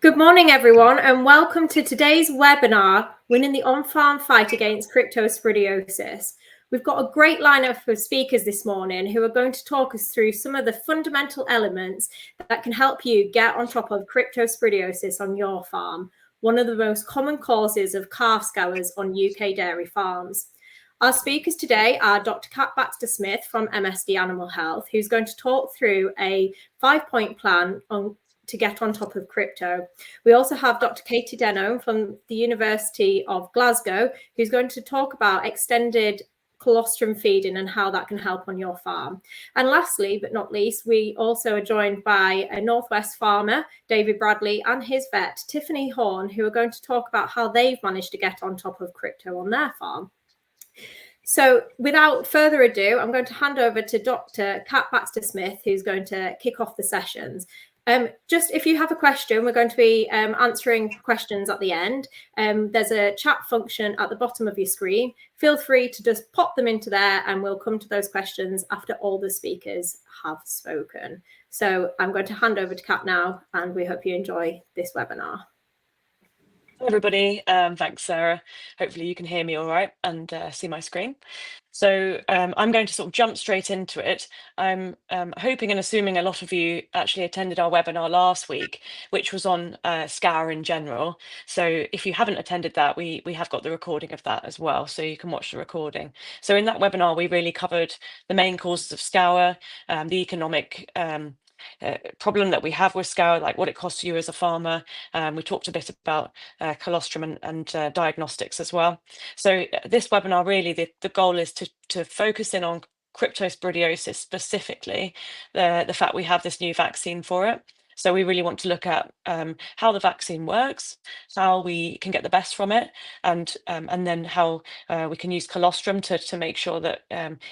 Good morning, everyone, and welcome to today's webinar, Winning the On-Farm Fight Against Cryptosporidiosis. We've got a great lineup of speakers this morning who are going to talk us through some of the fundamental elements that can help you get on top of cryptosporidiosis on your farm, one of the most common causes of calf scours on UK dairy farms. Our speakers today are Dr. Kat Baxter-Smith from MSD Animal Health, who's going to talk through a 5-point plan to get on top of crypto. We also have Dr. Katie Denholm from the University of Glasgow, who's going to talk about extended colostrum feeding and how that can help on your farm. And lastly, but not least, we also are joined by a Northwest farmer, David Bradley, and his vet, Tiffany Horn, who are going to talk about how they've managed to get on top of crypto on their farm. So without further ado, I'm going to hand over to Dr. Kat Baxter-Smith, who's going to kick off the sessions. Just if you have a question, we're going to be answering questions at the end. There's a chat function at the bottom of your screen. Feel free to just pop them into there and we'll come to those questions after all the speakers have spoken. So I'm going to hand over to Kat now, and we hope you enjoy this webinar. Hi everybody, thanks Sarah. Hopefully you can hear me all right and see my screen. So I'm going to sort of jump straight into it. I'm hoping and assuming a lot of you actually attended our webinar last week, which was on scour in general. So if you haven't attended that, we have got the recording of that as well, so you can watch the recording. So in that webinar, we really covered the main causes of scour, the economic problem that we have with scour, like what it costs you as a farmer. We talked a bit about colostrum and diagnostics as well. So this webinar, really, the goal is to focus in on cryptosporidiosis specifically, the fact we have this new vaccine for it. So we really want to look at how the vaccine works, how we can get the best from it, and then how we can use colostrum to make sure that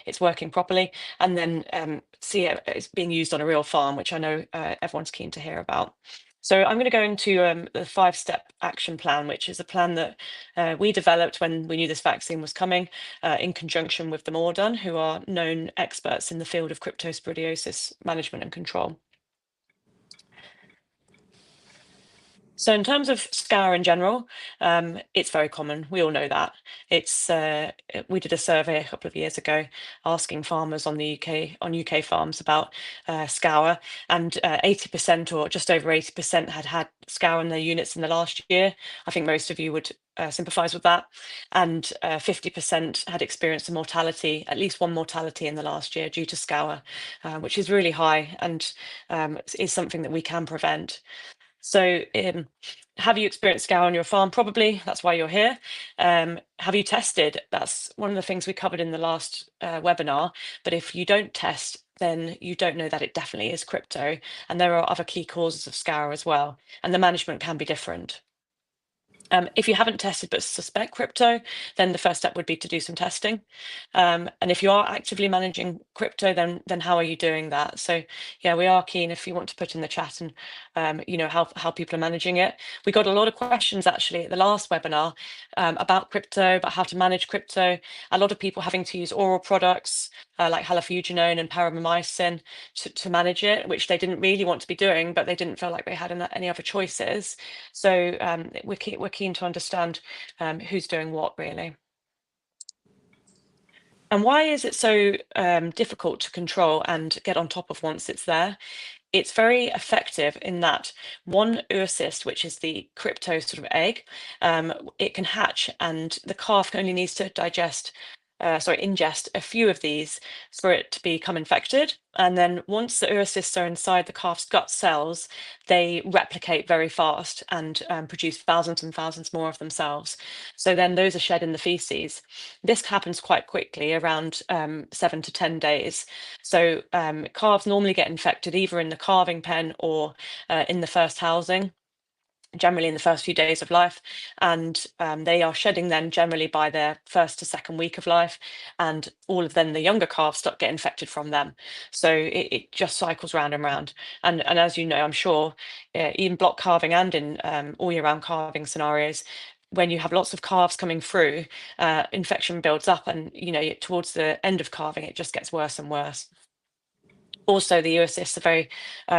it's working properly, and then see it's being used on a real farm, which I know everyone's keen to hear about. So I'm going to go into the 5-step action plan, which is a plan that we developed when we knew this vaccine was coming in conjunction with the Mordun, who are known experts in the field of cryptosporidiosis management and control. So in terms of scour in general, it's very common. We all know that. It's we did a survey a couple of years ago asking farmers on UK farms about scour, and 80% or just over 80% had scour in their units in the last year. I think most of you would sympathise with that, and 50% had experienced a mortality, at least one mortality in the last year due to scour, which is really high and is something that we can prevent. So have you experienced scour on your farm? Probably, that's why you're here. Have you tested? That's one of the things we covered in the last webinar. But if you don't test, then you don't know that it definitely is crypto. And there are other key causes of scour as well. And the management can be different. If you haven't tested but suspect crypto, then the first step would be to do some testing. And if you are actively managing crypto, then how are you doing that? So yeah, we are keen if you want to put in the chat and you know how people are managing it. We got a lot of questions actually at the last webinar about crypto, about how to manage crypto. A lot of people having to use oral products like halofuginone and paramycin to manage it, which they didn't really want to be doing, but they didn't feel like they had any other choices. So we're keen to understand who's doing what, really. And why is it so difficult to control and get on top of once it's there? It's very effective in that one oocyst, which is the crypto sort of egg, it can hatch, and the calf only needs to ingest a few of these for it to become infected. And then once the oocysts are inside the calf's gut cells, they replicate very fast and produce thousands and thousands more of themselves. So then those are shed in the feces. This happens quite quickly, around 7 to 10 days. So calves normally get infected either in the calving pen or in the first housing, generally in the first few days of life, and they are shedding then generally by their first to second week of life, and all of them, the younger calves, start get infected from them. So it just cycles round and round. And as you know, I'm sure, in block calving and in all year round calving scenarios, when you have lots of calves coming through, infection builds up, and you know, towards the end of calving, it just gets worse and worse. Also, the oocysts are very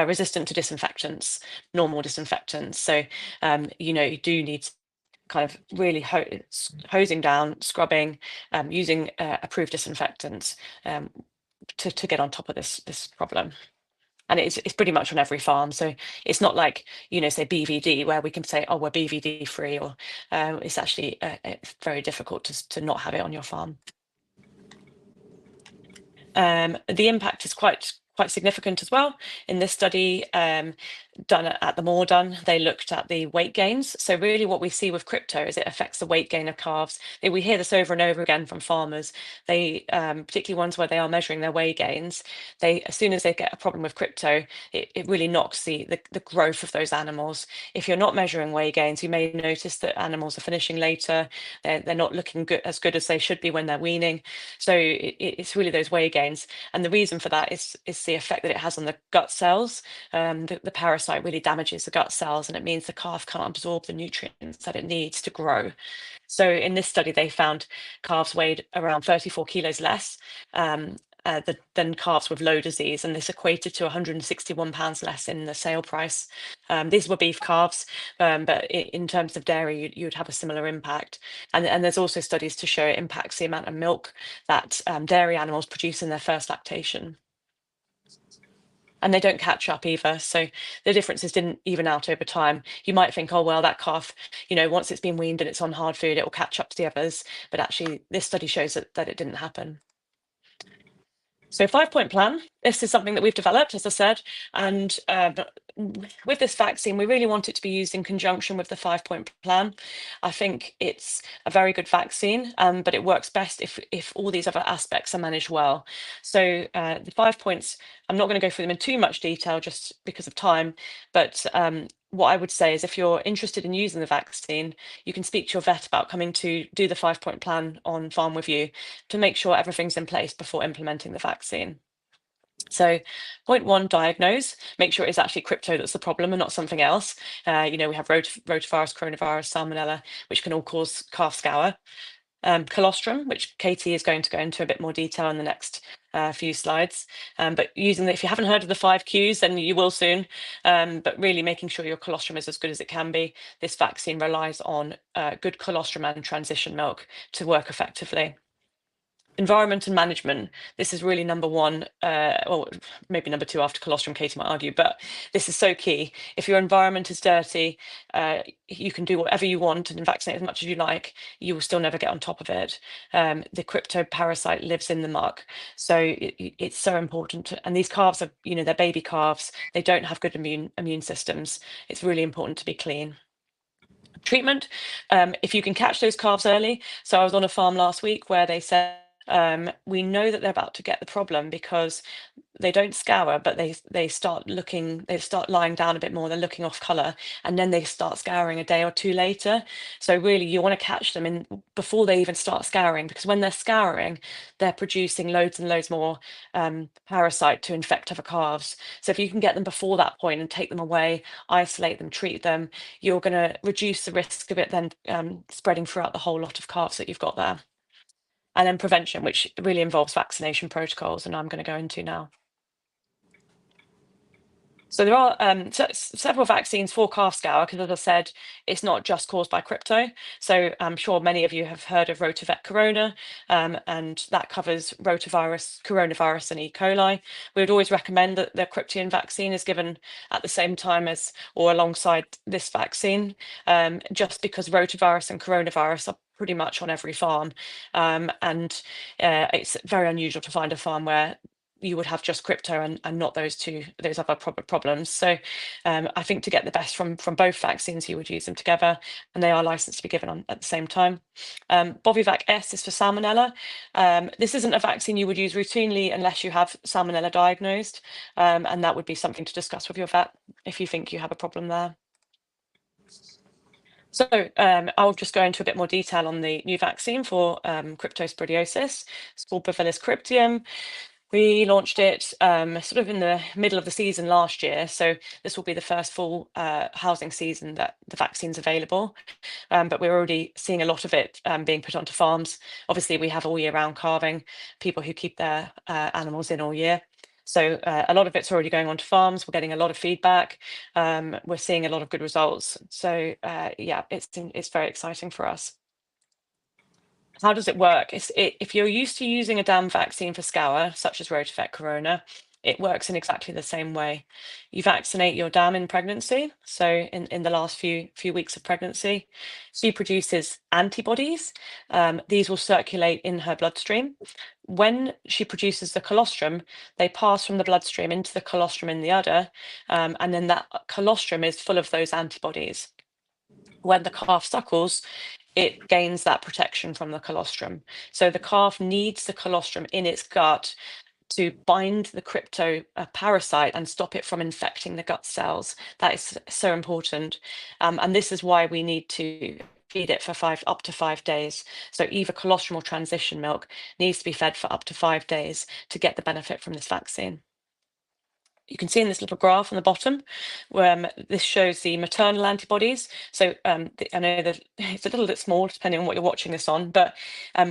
resistant to disinfectants, normal disinfectants. So, you do need kind of really hosing down, scrubbing, using approved disinfectants to get on top of this problem. And it's pretty much on every farm. So it's not like, say BVD, where we can say, oh, we're BVD free, or it's actually it's very difficult to not have it on your farm. The impact is quite significant as well. In this study done at the Moordun, they looked at the weight gains. So really what we see with crypto is it affects the weight gain of calves. We hear this over and over again from farmers. They, particularly ones where they are measuring their weight gains, as soon as they get a problem with crypto, it really knocks the growth of those animals. If you're not measuring weight gains, you may notice that animals are finishing later. They're not looking as good as they should be when they're weaning. So it's really those weight gains. And the reason for that is the effect that it has on the gut cells. The parasite really damages the gut cells, and it means the calf can't absorb the nutrients that it needs to grow. So in this study, they found calves weighed around 34 kilos less than calves with low disease, and this equated to £161 less in the sale price. These were beef calves, but in terms of dairy, you'd have a similar impact. And there's also studies to show it impacts the amount of milk that dairy animals produce in their first lactation. And they don't catch up either. So the differences didn't even out over time. You might think, oh, well, that calf, once it's been weaned and it's on hard food, it will catch up to the others. But actually, this study shows that it didn't happen. So 5-point plan, this is something that we've developed, as I said, and with this vaccine, we really want it to be used in conjunction with the 5-point plan. I think it's a very good vaccine, but it works best if all these other aspects are managed well. So the 5 points, I'm not going to go through them in too much detail just because of time, but what I would say is if you're interested in using the vaccine, you can speak to your vet about coming to do the 5-point plan on farm with you to make sure everything's in place before implementing the vaccine. So point 1, diagnose, make sure it's actually crypto that's the problem and not something else. We have rotavirus, coronavirus, salmonella, which can all cause calf scour. Colostrum, which Katie is going to go into a bit more detail in the next few slides. But if you haven't heard of the 5 Qs, then you will soon. But really making sure your colostrum is as good as it can be. This vaccine relies on good colostrum and transition milk to work effectively. Environment and management. This is really number 1, or maybe number 2 after colostrum, Katie might argue, but this is so key. If your environment is dirty, you can do whatever you want and vaccinate as much as you like, you will still never get on top of it. The crypto parasite lives in the muck, so it's so important. And these calves are, they're baby calves. They don't have good immune systems. It's really important to be clean. Treatment, if you can catch those calves early. So I was on a farm last week where they said, we know that they're about to get the problem because they don't scour, but they start lying down a bit more, they're looking off color, and then they start scouring a day or 2 later. So really you want to catch them before they even start scouring, because when they're scouring, they're producing loads and loads more parasite to infect other calves. So if you can get them before that point and take them away, isolate them, treat them, you're going to reduce the risk of it then spreading throughout the whole lot of calves that you've got there. And then prevention, which really involves vaccination protocols, and I'm going to go into now. So there are several vaccines for calf scour, because as I said, it's not just caused by crypto. So I'm sure many of you have heard of Rotavet Corona, and that covers rotavirus, coronavirus, and E. coli. We would always recommend that the Cryptian vaccine is given at the same time as or alongside this vaccine, just because rotavirus and coronavirus are pretty much on every farm, and it's very unusual to find a farm where you would have just crypto and not those other problems. So I think to get the best from both vaccines, you would use them together, and they are licensed to be given at the same time. Bovivac S is for salmonella. This isn't a vaccine you would use routinely unless you have salmonella diagnosed, and that would be something to discuss with your vet if you think you have a problem there. So I'll just go into a bit more detail on the new vaccine for cryptosporidiosis. It's called Bacillus cryptium. We launched it sort of in the middle of the season last year. So this will be the first full housing season that the vaccine's available. But we're already seeing a lot of it being put onto farms. Obviously, we have all year round calving, people who keep their animals in all year. So a lot of it's already going on to farms. We're getting a lot of feedback. We're seeing a lot of good results. So yeah, it's very exciting for us. How does it work? If you're used to using a dam vaccine for scour, such as rotavirus corona, it works in exactly the same way. You vaccinate your dam in pregnancy. So in the last few weeks of pregnancy, she produces antibodies. These will circulate in her bloodstream. When she produces the colostrum, they pass from the bloodstream into the colostrum in the udder, and then that colostrum is full of those antibodies. When the calf suckles, it gains that protection from the colostrum. So the calf needs the colostrum in its gut to bind the crypto parasite and stop it from infecting the gut cells. That is so important. And this is why we need to feed it for up to 5 days. So either colostrum or transition milk needs to be fed for up to 5 days to get the benefit from this vaccine. You can see in this little graph on the bottom, this shows the maternal antibodies. So I know that it's a little bit small depending on what you're watching this on, but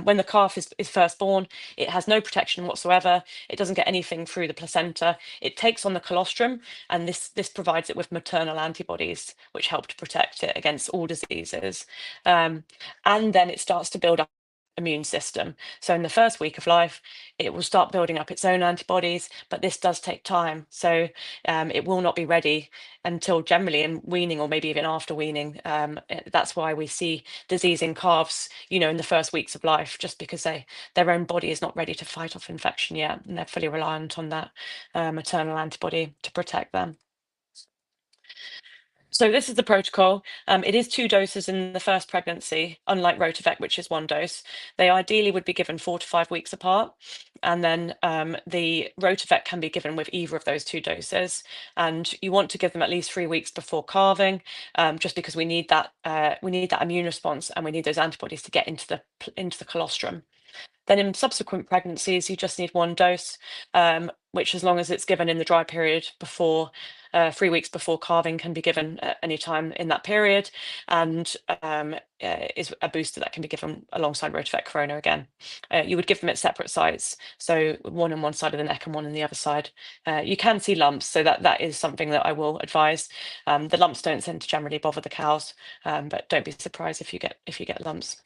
when the calf is first born, it has no protection whatsoever. It doesn't get anything through the placenta. It takes on the colostrum, and this provides it with maternal antibodies, which help to protect it against all diseases. And then it starts to build up immune system. So in the first week of life, it will start building up its own antibodies, but this does take time. So it will not be ready until generally in weaning, or maybe even after weaning. That's why we see disease in calves, in the first weeks of life, just because their own body is not ready to fight off infection yet, and they're fully reliant on that maternal antibody to protect them. So this is the protocol. It is 2 doses in the first pregnancy, unlike rotavirus, which is 1 dose. They ideally would be given 4 to 5 weeks apart. And then the rotavirus can be given with either of those 2 doses. And you want to give them at least 3 weeks before calving, just because we need that immune response, and we need those antibodies to get into the colostrum. Then in subsequent pregnancies, you just need 1 dose, which, as long as it's given in the dry period before 3 weeks before calving, can be given at any time in that period, and is a booster that can be given alongside rotavirus corona again. You would give them at separate sites, so 1 on one side of the neck and 1 on the other side. You can see lumps, so that is something that I will advise. The lumps don't tend to generally bother the cows, but don't be surprised if you get lumps.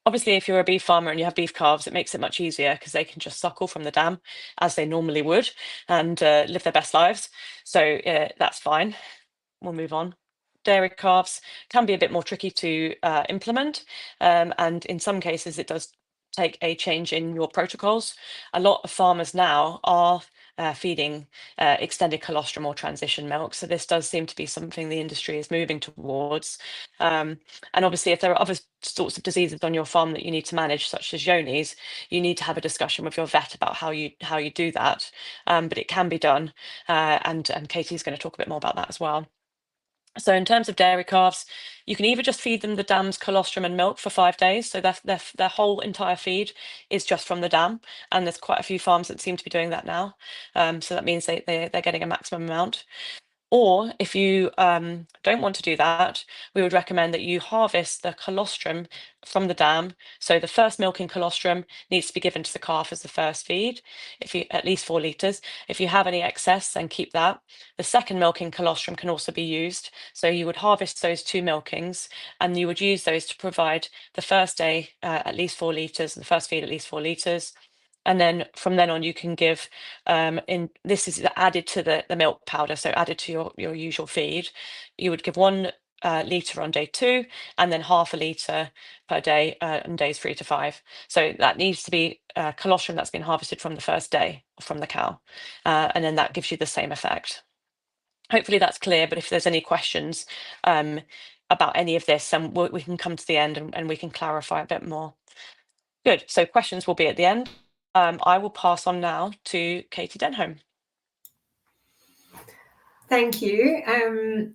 Obviously, if you're a beef farmer and you have beef calves, it makes it much easier because they can just suckle from the dam as they normally would and live their best lives. So that's fine. We'll move on. Dairy calves can be a bit more tricky to implement. And in some cases, it does take a change in your protocols. A lot of farmers now are feeding extended colostrum or transition milk. So this does seem to be something the industry is moving towards. And obviously, if there are other sorts of diseases on your farm that you need to manage, such as Johne's, you need to have a discussion with your vet about how you do that. But it can be done. And Katie's going to talk a bit more about that as well. So in terms of dairy calves, you can either just feed them the dam's colostrum and milk for 5 days. So their whole entire feed is just from the dam. And there's quite a few farms that seem to be doing that now. So that means they're getting a maximum amount. Or if you don't want to do that, we would recommend that you harvest the colostrum from the dam. So the first milking colostrum needs to be given to the calf as the first feed, at least 4 litres. If you have any excess, then keep that. The second milking colostrum can also be used. So you would harvest those 2 milkings, and you would use those to provide the first day at least 4 litres, and the first feed at least 4 litres. And then from then on, you can give, this is added to the milk powder, so added to your usual feed. You would give 1 litre on day 2, and then half a litre per day on days 3 to 5. So that needs to be colostrum that's been harvested from the first day from the cow. And then that gives you the same effect. Hopefully that's clear, but if there's any questions about any of this, then we can come to the end and we can clarify a bit more. Good, so questions will be at the end. I will pass on now to Katie Denholm. Thank you.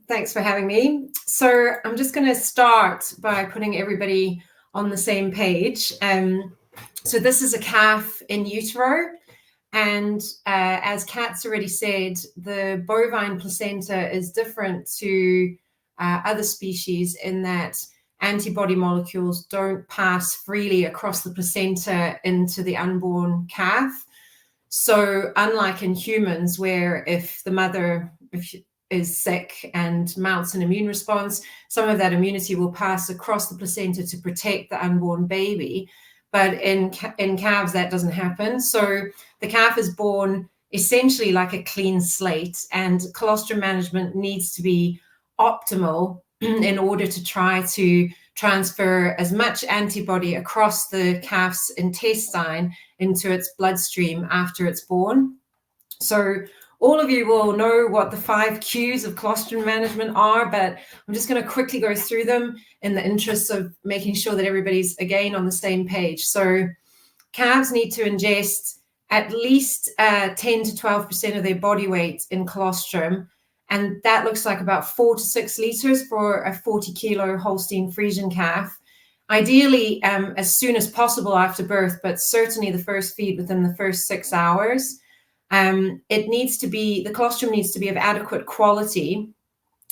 Thanks for having me. So I'm just going to start by putting everybody on the same page. So this is a calf in utero. And as Kat's already said, the bovine placenta is different to other species in that antibody molecules don't pass freely across the placenta into the unborn calf. So unlike in humans, where if the mother is sick and mounts an immune response, some of that immunity will pass across the placenta to protect the unborn baby. But in calves, that doesn't happen. So the calf is born essentially like a clean slate, and colostrum management needs to be optimal in order to try to transfer as much antibody across the calf's intestine into its bloodstream after it's born. So all of you will know what the 5 Qs of colostrum management are, but I'm just going to quickly go through them in the interest of making sure that everybody's again on the same page. So calves need to ingest at least 10 to 12% of their body weight in colostrum, and that looks like about 4 to 6 liters for a 40-kilo Holstein Friesian calf. Ideally, as soon as possible after birth, but certainly the first feed within the first 6 hours. The colostrum needs to be of adequate quality.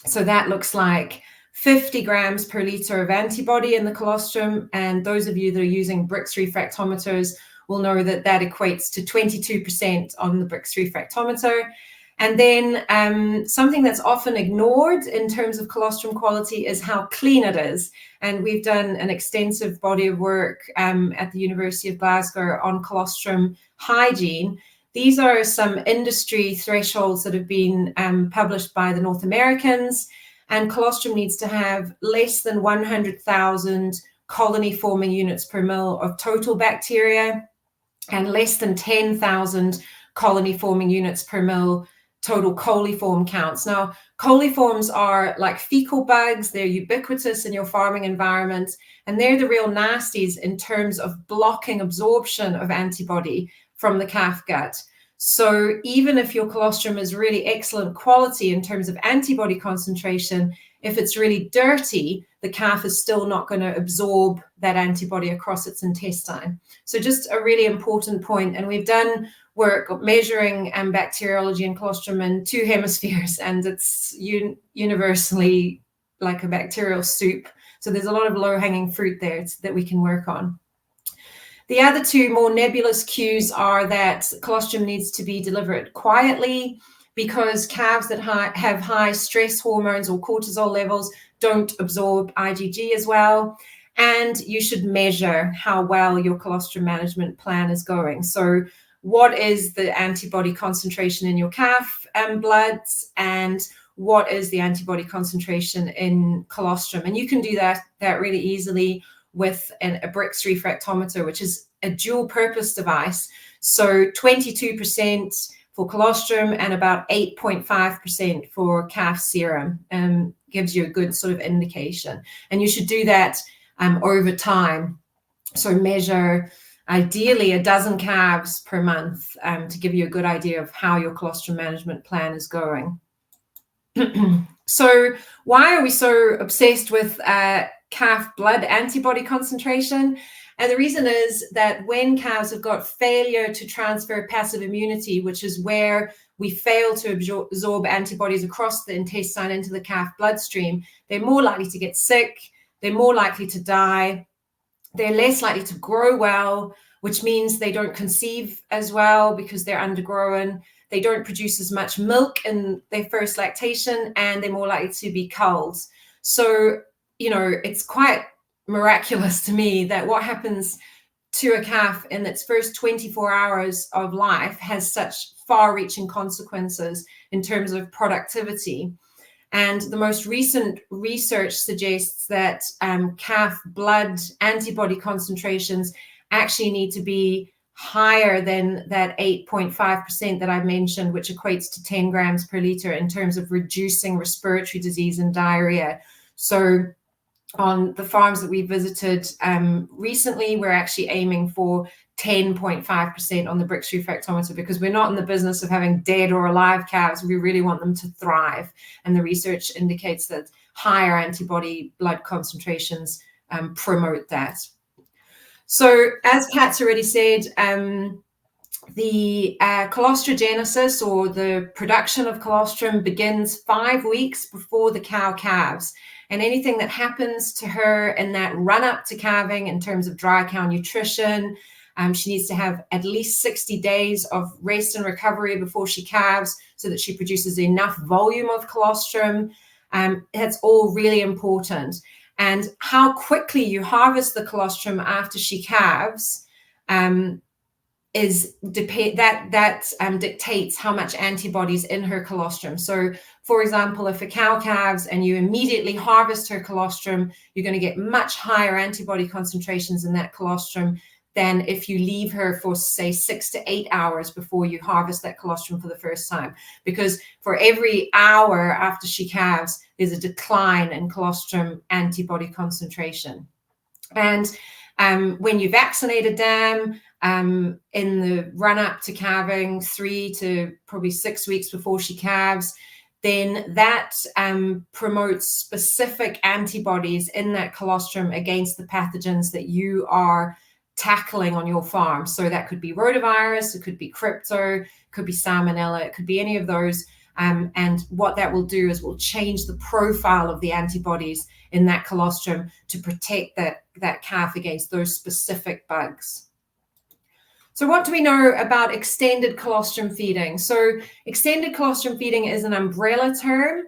So that looks like 50 grams per liter of antibody in the colostrum. And those of you that are using Brix refractometers will know that that equates to 22% on the Brix refractometer. And then something that's often ignored in terms of colostrum quality is how clean it is. And we've done an extensive body of work at the University of Glasgow on colostrum hygiene. These are some industry thresholds that have been published by the North Americans, and colostrum needs to have less than 100,000 colony-forming units per mil of total bacteria and less than 10,000 colony-forming units per mil total coliform counts. Now, coliforms are like fecal bugs. They're ubiquitous in your farming environment, and they're the real nasties in terms of blocking absorption of antibody from the calf gut. So even if your colostrum is really excellent quality in terms of antibody concentration, if it's really dirty, the calf is still not going to absorb that antibody across its intestine. So just a really important point. And we've done work measuring bacteriology in colostrum in 2 hemispheres, and it's universally like a bacterial soup. So there's a lot of low-hanging fruit there that we can work on. The other 2 more nebulous cues are that colostrum needs to be delivered quietly, because calves that have high stress hormones or cortisol levels don't absorb IgG as well. And you should measure how well your colostrum management plan is going. So what is the antibody concentration in your calf bloods, and what is the antibody concentration in colostrum? And you can do that really easily with a Brix refractometer, which is a dual purpose device. So 22% for colostrum and about 8.5% for calf serum gives you a good sort of indication. And you should do that over time. So measure ideally a dozen calves per month to give you a good idea of how your colostrum management plan is going. So why are we so obsessed with calf blood antibody concentration? And the reason is that when calves have got failure to transfer passive immunity, which is where we fail to absorb antibodies across the intestine into the calf bloodstream, they're more likely to get sick, they're more likely to die, they're less likely to grow well, which means they don't conceive as well because they're undergrown. They don't produce as much milk in their first lactation, and they're more likely to be culled. So, it's quite miraculous to me that what happens to a calf in its first 24 hours of life has such far-reaching consequences in terms of productivity. And the most recent research suggests that calf blood antibody concentrations actually need to be higher than that 8.5% that I mentioned, which equates to 10 grams per liter in terms of reducing respiratory disease and diarrhea. So on the farms that we visited recently, we're actually aiming for 10.5% on the Brix refractometer, because we're not in the business of having dead or alive calves. We really want them to thrive. And the research indicates that higher antibody blood concentrations promote that. So as Pat's already said, the colostrogenesis, or the production of colostrum, begins 5 weeks before the cow calves. And anything that happens to her in that run up to calving in terms of dry cow nutrition, She needs to have at least 60 days of rest and recovery before she calves so that she produces enough volume of colostrum. That's all really important. And how quickly you harvest the colostrum after she calves dictates how much antibodies in her colostrum. So, for example, if a cow calves and you immediately harvest her colostrum, you're going to get much higher antibody concentrations in that colostrum than if you leave her for, say, 6 to 8 hours before you harvest that colostrum for the first time. Because for every hour after she calves, there's a decline in colostrum antibody concentration. And when you vaccinate a dam in the run-up to calving, 3 to probably 6 weeks before she calves, then that promotes specific antibodies in that colostrum against the pathogens that you are tackling on your farm. So that could be rotavirus, it could be crypto, it could be salmonella, it could be any of those. And what that will do is will change the profile of the antibodies in that colostrum to protect that calf against those specific bugs. So what do we know about extended colostrum feeding? So extended colostrum feeding is an umbrella term,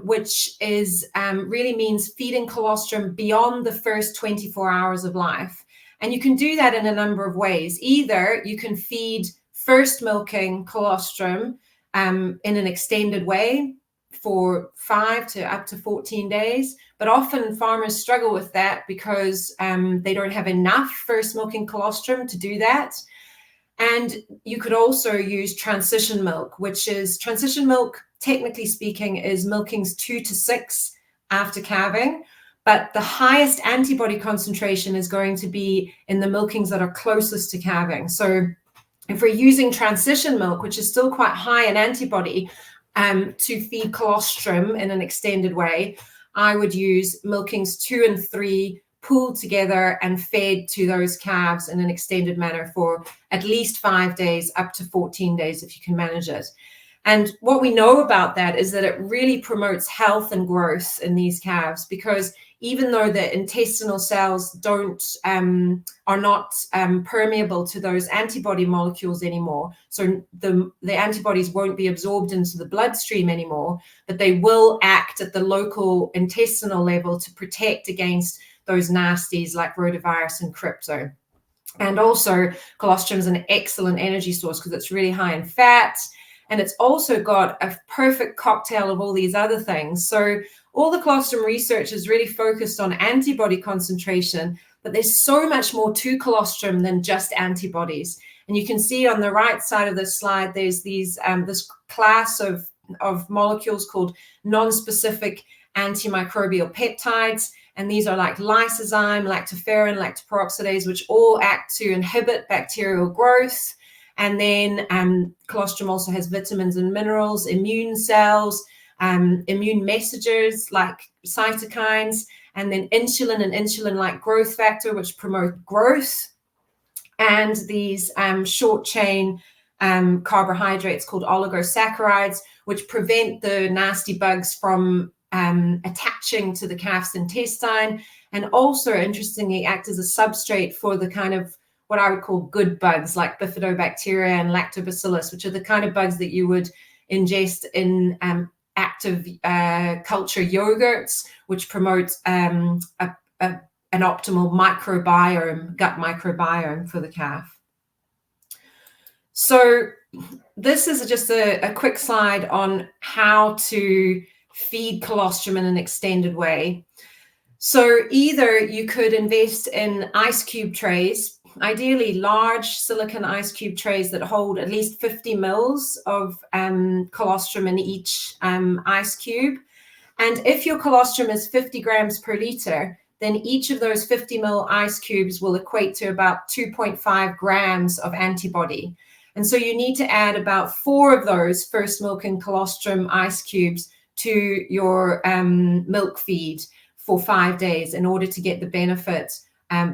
which is really means feeding colostrum beyond the first 24 hours of life. And you can do that in a number of ways. Either you can feed first milking colostrum in an extended way for 5 to up to 14 days. But often farmers struggle with that because they don't have enough first milking colostrum to do that. And you could also use transition milk, which is transition milk, technically speaking, is milkings 2 to 6 after calving. But the highest antibody concentration is going to be in the milkings that are closest to calving. So if we're using transition milk, which is still quite high in antibody, to feed colostrum in an extended way, I would use milkings 2 and 3 pooled together and fed to those calves in an extended manner for at least 5 days, up to 14 days if you can manage it. And what we know about that is that it really promotes health and growth in these calves, because even though the intestinal cells are not permeable to those antibody molecules anymore, so the antibodies won't be absorbed into the bloodstream anymore, but they will act at the local intestinal level to protect against those nasties like rotavirus and crypto. And also colostrum is an excellent energy source because it's really high in fat, and it's also got a perfect cocktail of all these other things. So all the colostrum research is really focused on antibody concentration, but there's so much more to colostrum than just antibodies. And you can see on the right side of this slide, there's these this class of molecules called non-specific antimicrobial peptides. And these are like lysozyme, lactoferrin, lactoperoxidase, which all act to inhibit bacterial growth. And then colostrum also has vitamins and minerals, immune cells, immune messengers like cytokines, and then insulin and insulin-like growth factor, which promote growth. And these short-chain carbohydrates called oligosaccharides, which prevent the nasty bugs from attaching to the calf's intestine, and also interestingly act as a substrate for the kind of what I would call good bugs like bifidobacteria and lactobacillus, which are the kind of bugs that you would ingest in active culture yogurts, which promote an optimal microbiome, gut microbiome for the calf. So this is just a quick slide on how to feed colostrum in an extended way. So either you could invest in ice cube trays, ideally large silicon ice cube trays that hold at least 50 mils of colostrum in each ice cube. And if your colostrum is 50 grams per liter, then each of those 50 mil ice cubes will equate to about 2.5 grams of antibody. And so you need to add about 4 of those first milking colostrum ice cubes to your milk feed for 5 days in order to get the benefit,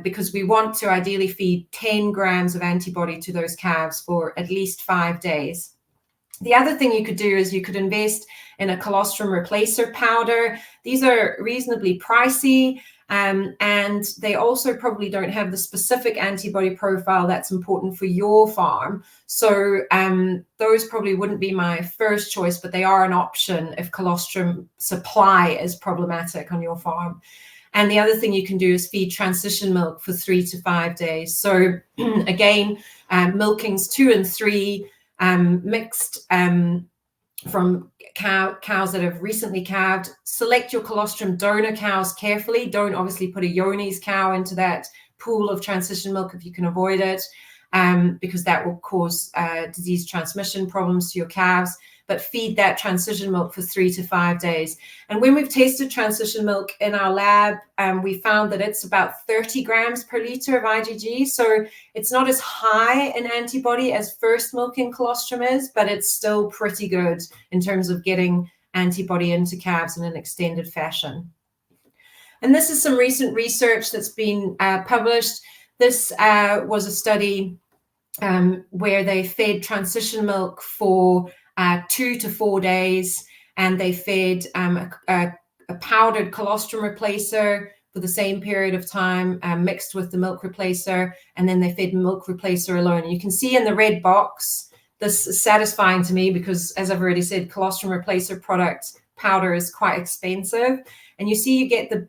because we want to ideally feed 10 grams of antibody to those calves for at least 5 days. The other thing you could do is you could invest in a colostrum replacer powder. These are reasonably pricey, and they also probably don't have the specific antibody profile that's important for your farm. So those probably wouldn't be my first choice, but they are an option if colostrum supply is problematic on your farm. And the other thing you can do is feed transition milk for 3 to 5 days. So again, milkings 2 and 3, mixed from cows that have recently calved. Select your colostrum donor cows carefully. Don't obviously put a Yoni's cow into that pool of transition milk if you can avoid it, because that will cause disease transmission problems to your calves. But feed that transition milk for 3 to 5 days. And when we've tested transition milk in our lab, we found that it's about 30 grams per liter of IgG. So it's not as high an antibody as first milking colostrum is, but it's still pretty good in terms of getting antibody into calves in an extended fashion. And this is some recent research that's been published. This was a study where they fed transition milk for 2 to 4 days, and they fed a powdered colostrum replacer for the same period of time, mixed with the milk replacer, and then they fed milk replacer alone. And you can see in the red box, this is satisfying to me because, as I've already said, colostrum replacer product powder is quite expensive. And you see you get the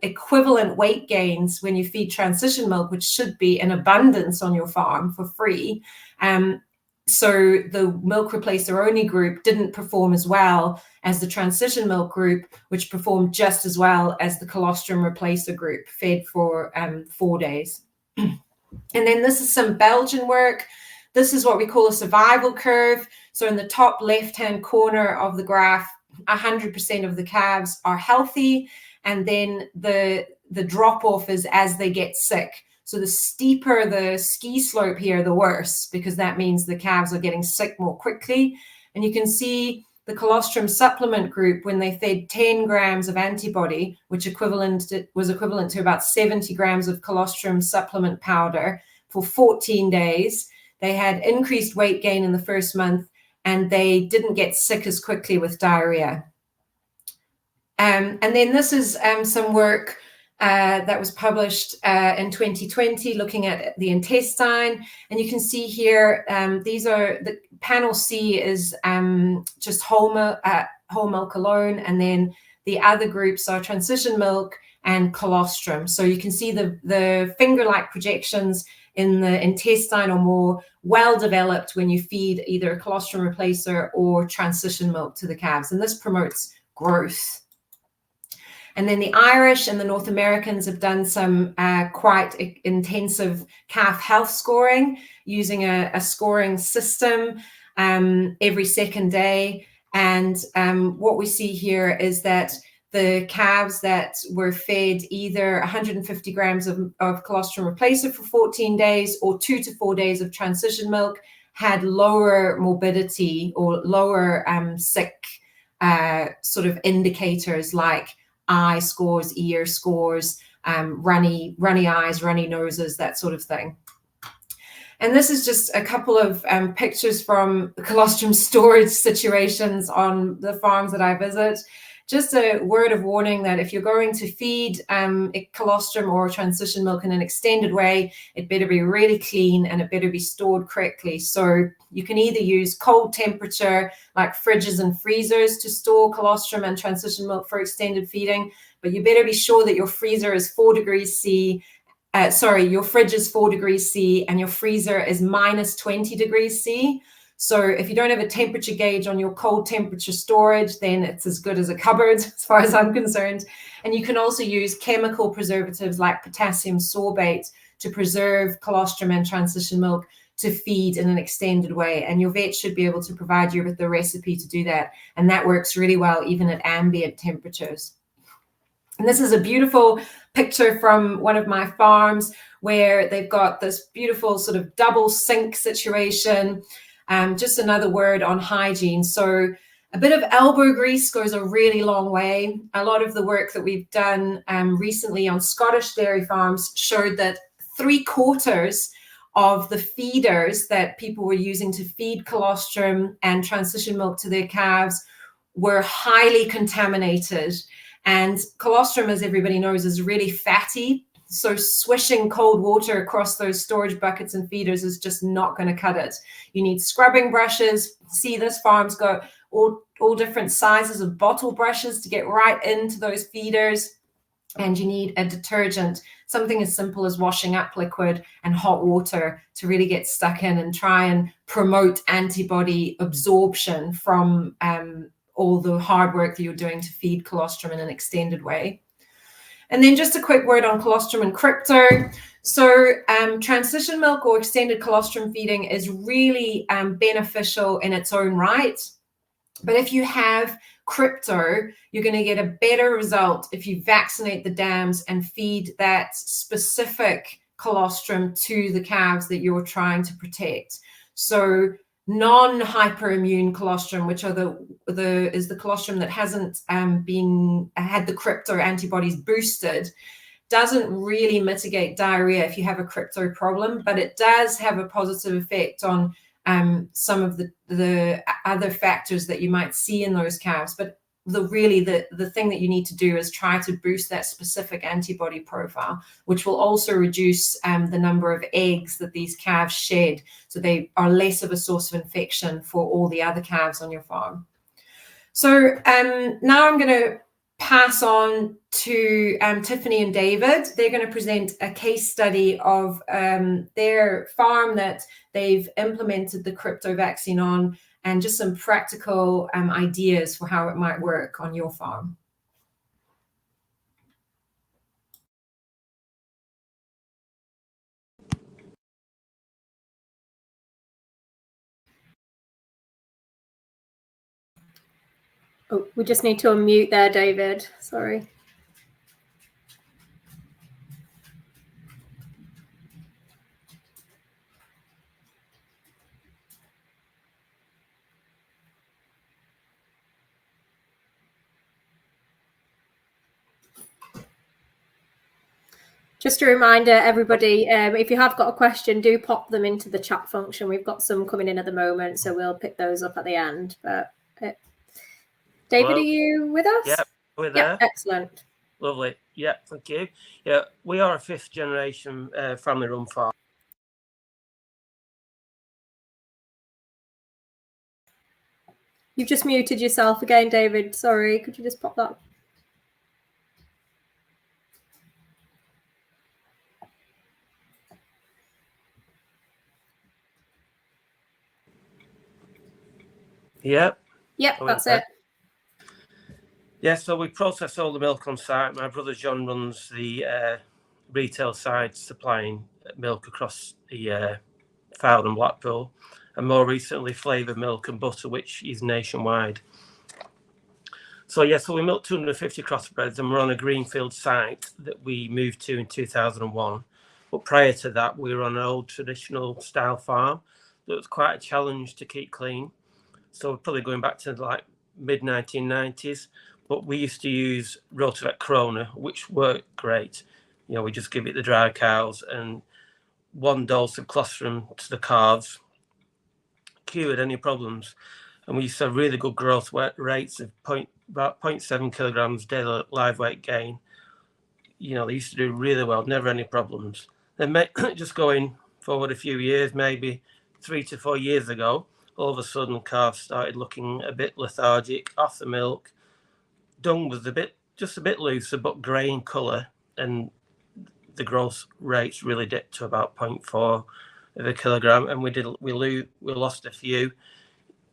equivalent weight gains when you feed transition milk, which should be in abundance on your farm for free. So the milk replacer only group didn't perform as well as the transition milk group, which performed just as well as the colostrum replacer group, fed for 4 days. And then this is some Belgian work. This is what we call a survival curve. So in the top left-hand corner of the graph, 100% of the calves are healthy, and then the drop-off is as they get sick. So the steeper the ski slope here, the worse, because that means the calves are getting sick more quickly. And you can see the colostrum supplement group, when they fed 10 grams of antibody, which was equivalent to about 70 grams of colostrum supplement powder for 14 days. They had increased weight gain in the first month, and they didn't get sick as quickly with diarrhea. And then this is some work that was published in 2020, looking at the intestine. And you can see here, these are the panel C is just whole milk alone, and then the other groups are transition milk and colostrum. So you can see the finger-like projections in the intestine are more well developed when you feed either a colostrum replacer or transition milk to the calves, and this promotes growth. And then the Irish and the North Americans have done some quite intensive calf health scoring using a scoring system every second day. And what we see here is that the calves that were fed either 150 grams of colostrum replacer for 14 days or 2 to 4 days of transition milk had lower morbidity or lower sick sort of indicators like eye scores, ear scores, runny eyes, runny noses, that sort of thing. And this is just a couple of pictures from colostrum storage situations on the farms that I visit. Just a word of warning that if you're going to feed a colostrum or transition milk in an extended way, it better be really clean and it better be stored correctly. So you can either use cold temperature, like fridges and freezers, to store colostrum and transition milk for extended feeding, but you better be sure that your freezer is 4 degrees C. Your fridge is 4 degrees C and your freezer is minus 20 degrees C. So if you don't have a temperature gauge on your cold temperature storage, then it's as good as a cupboard as far as I'm concerned. And you can also use chemical preservatives like potassium sorbate to preserve colostrum and transition milk to feed in an extended way. And your vet should be able to provide you with the recipe to do that. And that works really well even at ambient temperatures. And this is a beautiful picture from one of my farms where they've got this beautiful sort of double sink situation. Just another word on hygiene. So a bit of elbow grease goes a really long way. A lot of the work that we've done recently on Scottish dairy farms showed that 3/4 of the feeders that people were using to feed colostrum and transition milk to their calves were highly contaminated. And colostrum, as everybody knows, is really fatty. So swishing cold water across those storage buckets and feeders is just not going to cut it. You need scrubbing brushes. See, this farm's got all different sizes of bottle brushes to get right into those feeders. And you need a detergent, something as simple as washing up liquid and hot water to really get stuck in and try and promote antibody absorption from all the hard work that you're doing to feed colostrum in an extended way. And then just a quick word on colostrum and crypto. So transition milk or extended colostrum feeding is really beneficial in its own right. But if you have crypto, you're going to get a better result if you vaccinate the dams and feed that specific colostrum to the calves that you're trying to protect. So non-hyperimmune colostrum, which are the colostrum that hasn't had the crypto antibodies boosted, doesn't really mitigate diarrhea if you have a crypto problem, but it does have a positive effect on some of the other factors that you might see in those calves. But the thing that you need to do is try to boost that specific antibody profile, which will also reduce the number of eggs that these calves shed, so they are less of a source of infection for all the other calves on your farm. So now I'm going to pass on to Tiffany and David. They're going to present a case study of their farm that they've implemented the crypto vaccine on, and just some practical ideas for how it might work on your farm. Oh, we just need to unmute there, David. Sorry. Just a reminder, everybody, if you have got a question, do pop them into the chat function. We've got some coming in at the moment, so we'll pick those up at the end. But David, Hello? are you with us? Yep, we're there. Yeah, excellent. Lovely. Yeah, thank you. Yeah, we are a fifth generation family-run farm. You've just muted yourself again, David. Sorry, could you just pop that? Yep. Yep, that's it. Yeah, so we process all the milk on site. My brother John runs the retail side, supplying milk across the Fylde and Blackpool, and more recently flavoured milk and butter, which is nationwide. So yeah, so we milk 250 crossbreds, and we're on a greenfield site that we moved to in 2001. But prior to that, we were on an old traditional style farm that was quite a challenge to keep clean. So we're probably going back to like mid-1990s. But we used to use Rotavet Corona, which worked great. You know, we just give it the dry cows, and one dose of colostrum to the calves cured any problems. And we used to have really good growth rates of about 0.7 kilograms daily live weight gain. You know, they used to do really well, never any problems. Then just going forward a few years, maybe 3 to 4 years ago, all of a sudden calves started looking a bit lethargic, off the milk. Dung was just a bit looser, but grey in colour, and the growth rates really dipped to about 0.4 of a kilogram, and we lost a few.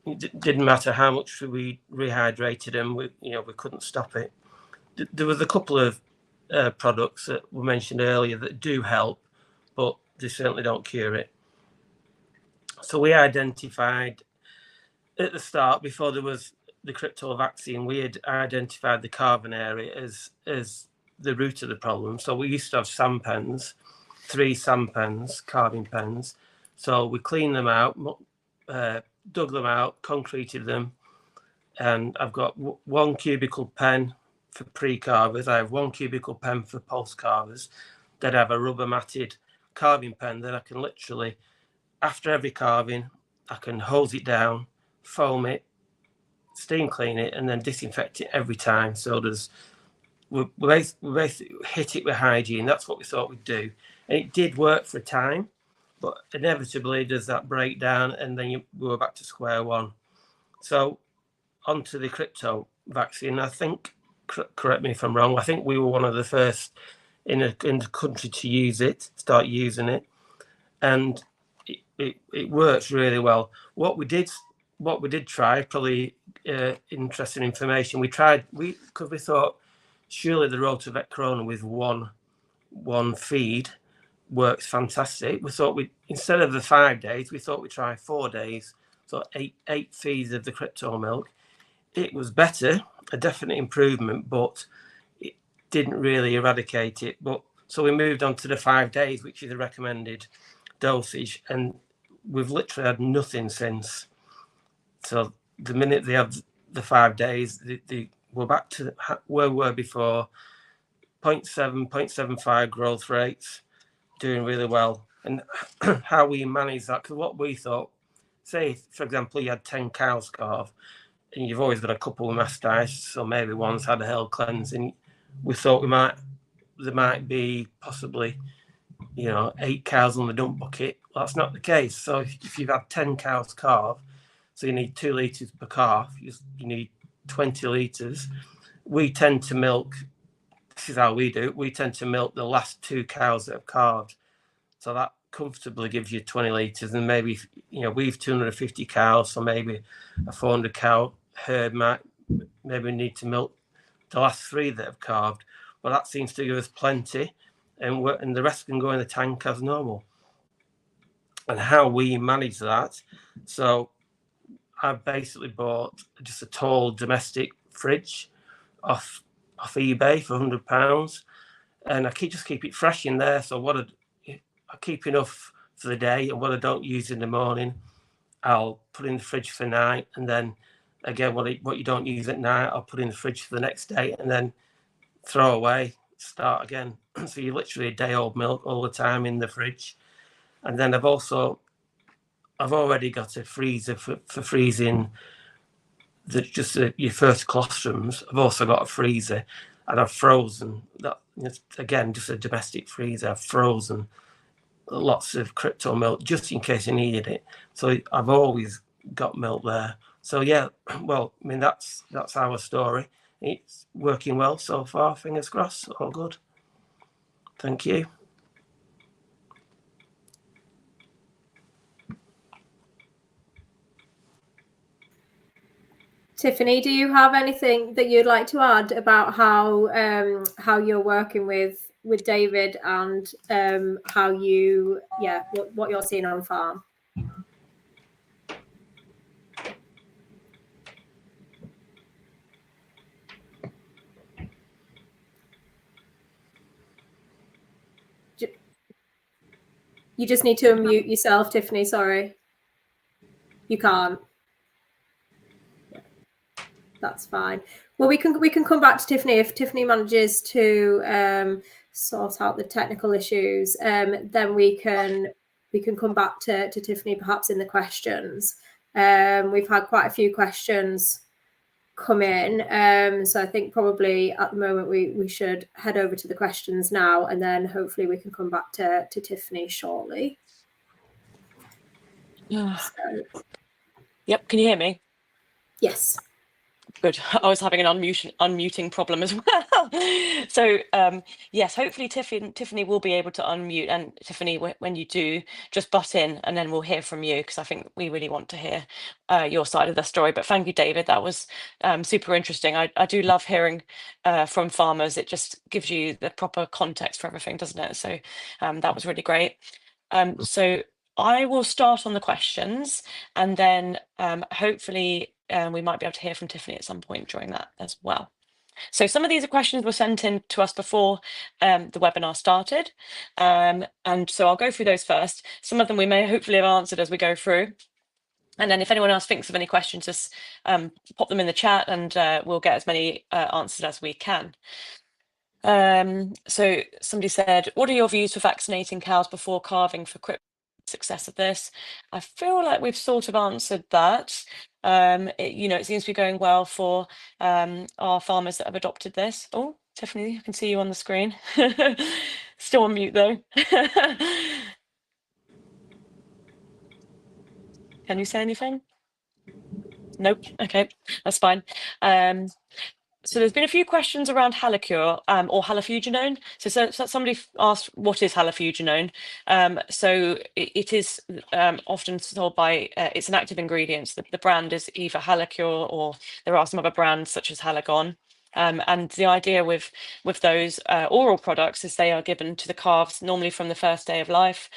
It didn't matter how much we rehydrated them, we couldn't stop it. There was a couple of products that were mentioned earlier that do help, but they certainly don't cure it. So we identified at the start, before there was the crypto vaccine, we had identified the calving area as the root of the problem. So we used to have sand pens, 3 sand pens, calving pens. So we cleaned them out, dug them out, concreted them, and I've got 1 cubical pen for pre-calvers. I have 1 cubical pen for post-calvers. Then I have a rubber matted carving pen, then I can literally, after every carving, I can hose it down, foam it, steam clean it, and then disinfect it every time. So we basically hit it with hygiene. That's what we thought we'd do, and it did work for a time, but inevitably does that break down, and then we were back to square one. So onto the crypto vaccine. I think, correct me if I'm wrong, I think we were one of the first in the country to start using it, and it works really well. What we did try, probably interesting information. Because we thought surely the Rotavet Corona with one feed works fantastic. We thought instead of the 5 days, we thought we'd try 4 days, so eight feeds of the crypto milk. It was better, a definite improvement, but it didn't really eradicate it. So we moved on to the 5 days, which is the recommended dosage, and we've literally had nothing since. So the minute they have the 5 days, they were back to where we were before. 0.7, 0.75 growth rates, doing really well. And how we manage that, because what we thought, say, for example, you had 10 cows calve, and you've always got a couple with mastitis, so maybe one's had a health cleanse, and we thought there might be possibly 8 cows on the dump bucket. Well, that's not the case. So if you've had 10 cows calve, so you need 2 litres per calf, you need 20 litres. We tend to milk, this is how we do it, we tend to milk the last 2 cows that have calved. So that comfortably gives you 20 litres, and maybe, we've 250 cows, so maybe a 400 cow herd maybe need to milk the last 3 that have calved. But that seems to give us plenty, and the rest can go in the tank as normal. And how we manage that, so I basically bought just a tall domestic fridge off eBay for £100, and I just keep it fresh in there. So I keep enough for the day, and what I don't use in the morning, I'll put in the fridge for night, and then again what you don't use at night, I'll put in the fridge for the next day, and then throw away, start again. So you're literally a day old milk all the time in the fridge. And then I've already got a freezer for freezing your first colostrums. I've also got a freezer, and I've frozen that, again, just a domestic freezer. I've frozen lots of crypto milk just in case I needed it. So I've always got milk there. So yeah, well, I mean, that's our story. It's working well so far, fingers crossed, all good. Thank you. Tiffany, do you have anything that you'd like to add about how you're working with David, and how what you're seeing on farm? You just need to unmute yourself, Tiffany. Sorry, you can't. That's fine. Well, we can come back to Tiffany if Tiffany manages to sort out the technical issues. Then we can come back to Tiffany perhaps in the questions. We've had quite a few questions come in, so I think probably at the moment we should head over to the questions now, and then hopefully we can come back to Tiffany shortly. Yep, can you hear me? Yes. Good. I was having an unmuting problem as well. So yes, hopefully Tiffany will be able to unmute. And Tiffany, when you do, just butt in, and then we'll hear from you, because I think we really want to hear your side of the story. But thank you, David. That was super interesting. I do love hearing from farmers. It just gives you the proper context for everything, doesn't it? So that was really great. So I will start on the questions, and then hopefully we might be able to hear from Tiffany at some point during that as well. So some of these questions were sent in to us before the webinar started. And so I'll go through those first. Some of them we may hopefully have answered as we go through. And then if anyone else thinks of any questions, just pop them in the chat, and we'll get as many answers as we can. So somebody said, what are your views for vaccinating cows before calving for success of this? I feel like we've sort of answered that. It seems to be going well for our farmers that have adopted this. Oh, Tiffany, I can see you on the screen. Still on mute though. Can you say anything? Nope. Okay, that's fine. So there's been a few questions around Halocure or halofuginone. So somebody asked, what is halofuginone? So it is often sold by, it's an active ingredient. The brand is either Halocure, or there are some other brands such as Halagon. And the idea with those oral products is they are given to the calves normally from the first day of life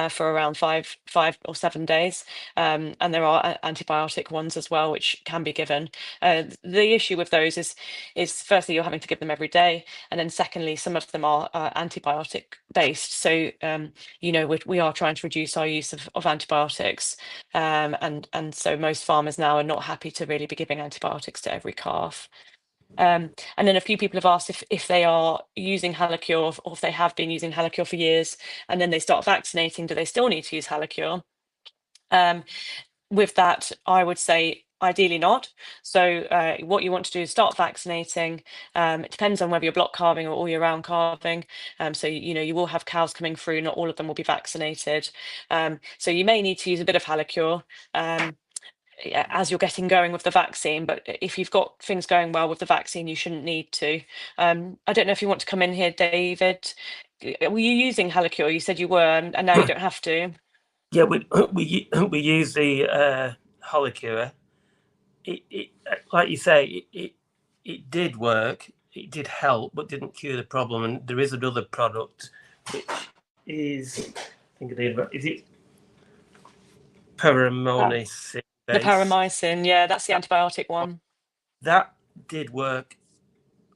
for around 5 or 7 days. And there are antibiotic ones as well, which can be given. The issue with those is firstly, you're having to give them every day. And then secondly, some of them are antibiotic based. So, we are trying to reduce our use of antibiotics. And so most farmers now are not happy to really be giving antibiotics to every calf. And then a few people have asked if they are using Halocure, or if they have been using Halocure for years, and then they start vaccinating, do they still need to use Halocure? With that, I would say ideally not. So what you want to do is start vaccinating. It depends on whether you're block calving or all year round calving. So you will have cows coming through, not all of them will be vaccinated. So you may need to use a bit of Halocure as you're getting going with the vaccine, but if you've got things going well with the vaccine, you shouldn't need to. I don't know if you want to come in here, David. Were you using Halocure? You said you were, and now you don't have to. Yeah, we use the Halocure. It like you say, it did work. It did help, but didn't cure the problem. And there is another product which is, I think is it paramycin? The paramycin, yeah, that's the antibiotic one. That did work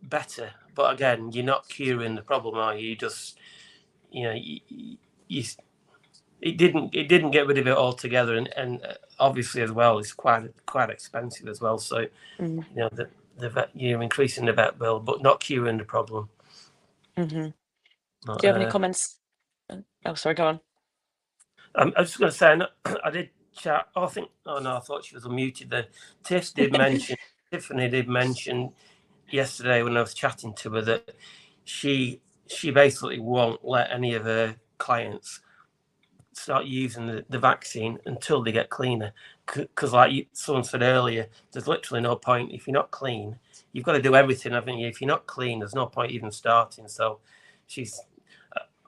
better, but again, you're not curing the problem, are you? Just it didn't get rid of it altogether, and obviously as well, it's quite expensive as well. So the vet, you're increasing the vet bill, but not curing the problem. Do you have any comments? Oh, sorry, go on. I was just going to say, I did chat. I thought she was unmuted there. Tiffany did mention yesterday when I was chatting to her that she basically won't let any of her clients start using the vaccine until they get cleaner, because like someone said earlier, there's literally no point. If you're not clean, you've got to do everything, haven't you? If you're not clean, there's no point even starting. So she's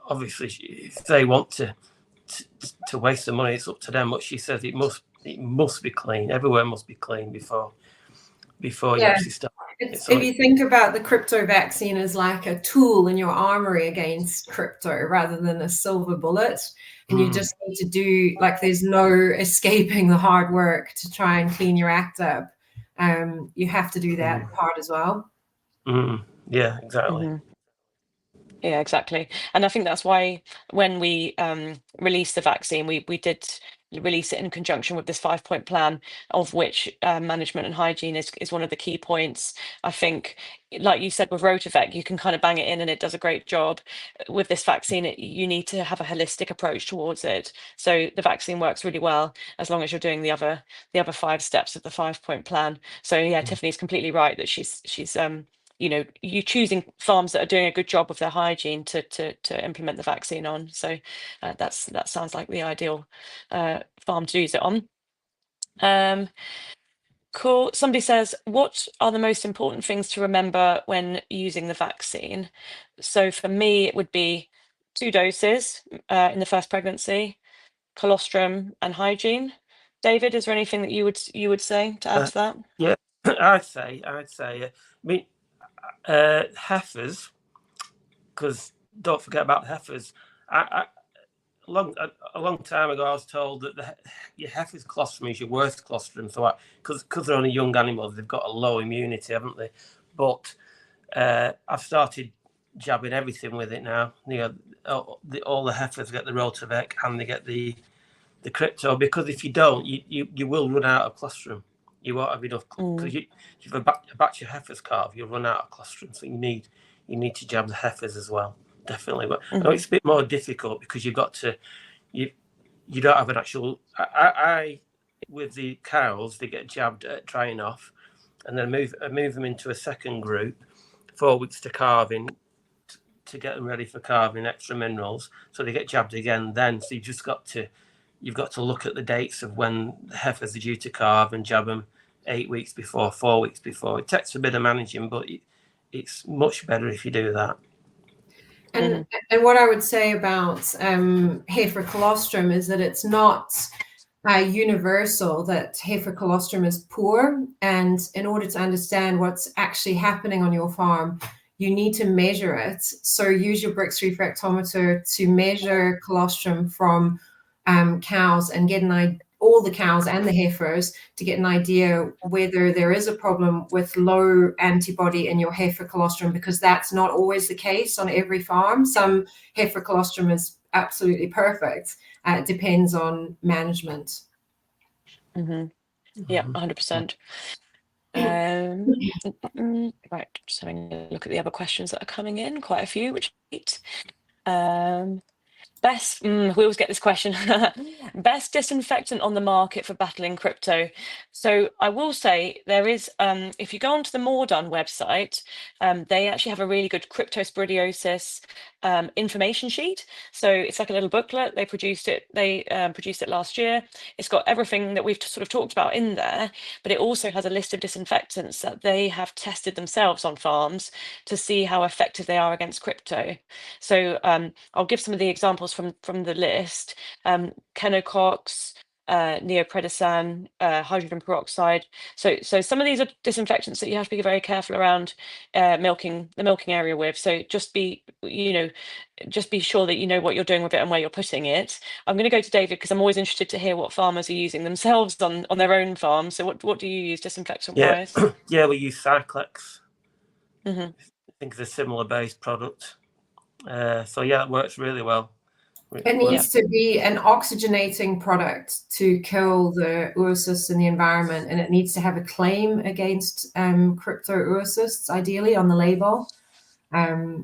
obviously, if they want to waste the money, it's up to them, but she says it must be clean. Everywhere must be clean before you actually start. If you think about the crypto vaccine as like a tool in your armory against crypto rather than a silver bullet, and you just need to do, like, there's no escaping the hard work to try and clean your act up. You have to do that part as well. Yeah, exactly. Yeah, exactly. And I think that's why when we released the vaccine, we did release it in conjunction with this 5-point plan, of which management and hygiene is one of the key points. I think, like you said, with Rotovec, you can kind of bang it in and it does a great job. With this vaccine, you need to have a holistic approach towards it. So the vaccine works really well as long as you're doing the other 5 steps of the 5-point plan. So yeah, Tiffany's completely right that she's you're choosing farms that are doing a good job of their hygiene to implement the vaccine on. So that sounds like the ideal farm to use it on. Cool. Somebody says, what are the most important things to remember when using the vaccine? So for me, it would be 2 doses in the first pregnancy, colostrum, and hygiene. David, is there anything that you would say to add to that? Yeah, I'd say. I mean, heifers, because don't forget about heifers. A long time ago, I was told that your heifer's colostrum is your worst colostrum. So because they're only young animals, they've got a low immunity, haven't they? But I've started jabbing everything with it now. All the heifers get the Rotovec and they get the crypto, because if you don't, you will run out of colostrum. You won't have enough, because if a batch of heifers calve, you'll run out of colostrum. So you you need to jab the heifers as well, definitely. But Mhm. it's a bit more difficult because you've got to, you don't have an actual. I with the cows, they get jabbed at drying off, and then I move them into a second group, 4 weeks to calving, to get them ready for calving, extra minerals. So they get jabbed again then. So you've got to look at the dates of when the heifers are due to calve and jab them 8 weeks before, 4 weeks before. It takes a bit of managing, but it's much better if you do that. And what I would say about heifer colostrum is that it's not universal that heifer colostrum is poor. And in order to understand what's actually happening on your farm, you need to measure it. So use your Brix refractometer to measure colostrum from cows and get all the cows and the heifers to get an idea whether there is a problem with low antibody in your heifer colostrum, because that's not always the case on every farm. Some heifer colostrum is absolutely perfect. It depends on management. Yeah, 100%. Right, just having a look at the other questions that are coming in, quite a few, which is great. Best, we always get this question, best disinfectant on the market for battling crypto. So I will say there is, if you go onto the More Done website, they actually have a really good cryptosporidiosis information sheet. So it's like a little booklet. They produced it last year. It's got everything that we've sort of talked about in there, but it also has a list of disinfectants that they have tested themselves on farms to see how effective they are against crypto. So I'll give some of the examples from the list. Chenocox, neopredesan, hydrogen peroxide. So some of these are disinfectants that you have to be very careful around the milking area with. So just be sure that you know what you're doing with it and where you're putting it. I'm going to go to David because I'm always interested to hear what farmers are using themselves on their own farms. So what do you use disinfectant wise? Yeah, we use Cyclex. Mm-hmm. I think it's a similar base product. So yeah, it works really well. It needs to be an oxygenating product to kill the oocysts in the environment, and it needs to have a claim against crypto-oocysts, ideally, on the label. So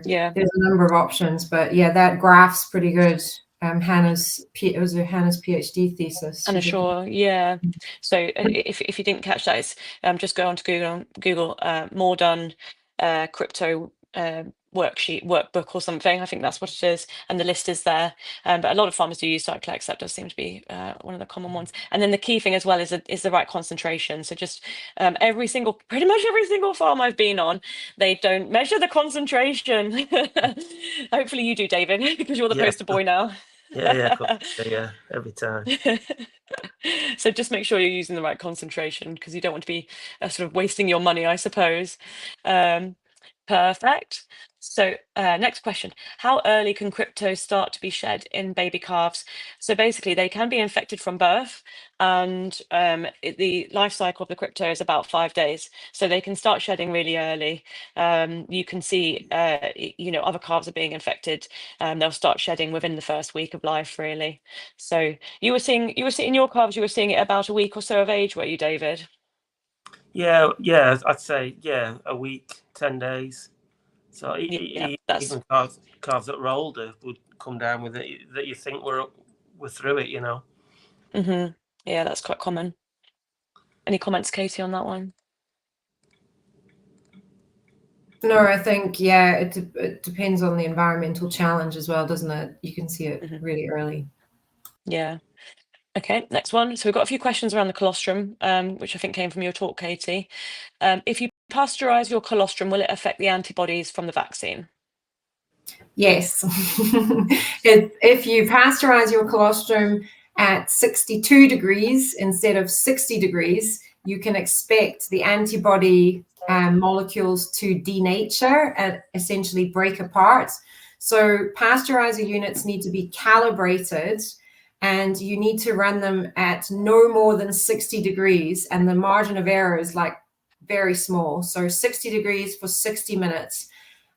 there's a number of options, but yeah, that graph's pretty good. It was Hannah's PhD thesis. Hannah Shaw, yeah. So if you didn't catch that, it's just go on to Google More Done crypto workbook or something. I think that's what it is, and the list is there. But a lot of farmers do use Cyclex. That does seem to be one of the common ones. And then the key thing as well is the right concentration. So just pretty much every single farm I've been on, they don't measure the concentration. Hopefully you do, David, because you're the poster boy now. Yeah, every time. So just make sure you're using the right concentration, because you don't want to be sort of wasting your money, I suppose. Perfect. So next question, how early can crypto start to be shed in baby calves? So basically they can be infected from birth, and the life cycle of the crypto is about 5 days. So they can start shedding really early. You can see, other calves are being infected. They'll start shedding within the first week of life, really. So you were seeing your calves, you were seeing it about a week or so of age, were you, David? Yeah, I'd say, a week, 10 days. So even calves that were older would come down with it, that you think we're through it, Mm-hmm. Yeah, that's quite common. Any comments, Katie, on that one? No, I think, it depends on the environmental challenge as well, doesn't it? You can see it really early. Yeah. Okay, next one. So we've got a few questions around the colostrum, which I think came from your talk, Katie. If you pasteurize your colostrum, will it affect the antibodies from the vaccine? Yes. If you pasteurize your colostrum at 62 degrees instead of 60 degrees, you can expect the antibody molecules to denature and essentially break apart. So pasteurizer units need to be calibrated, and you need to run them at no more than 60 degrees, and the margin of error is like very small. So 60 degrees for 60 minutes.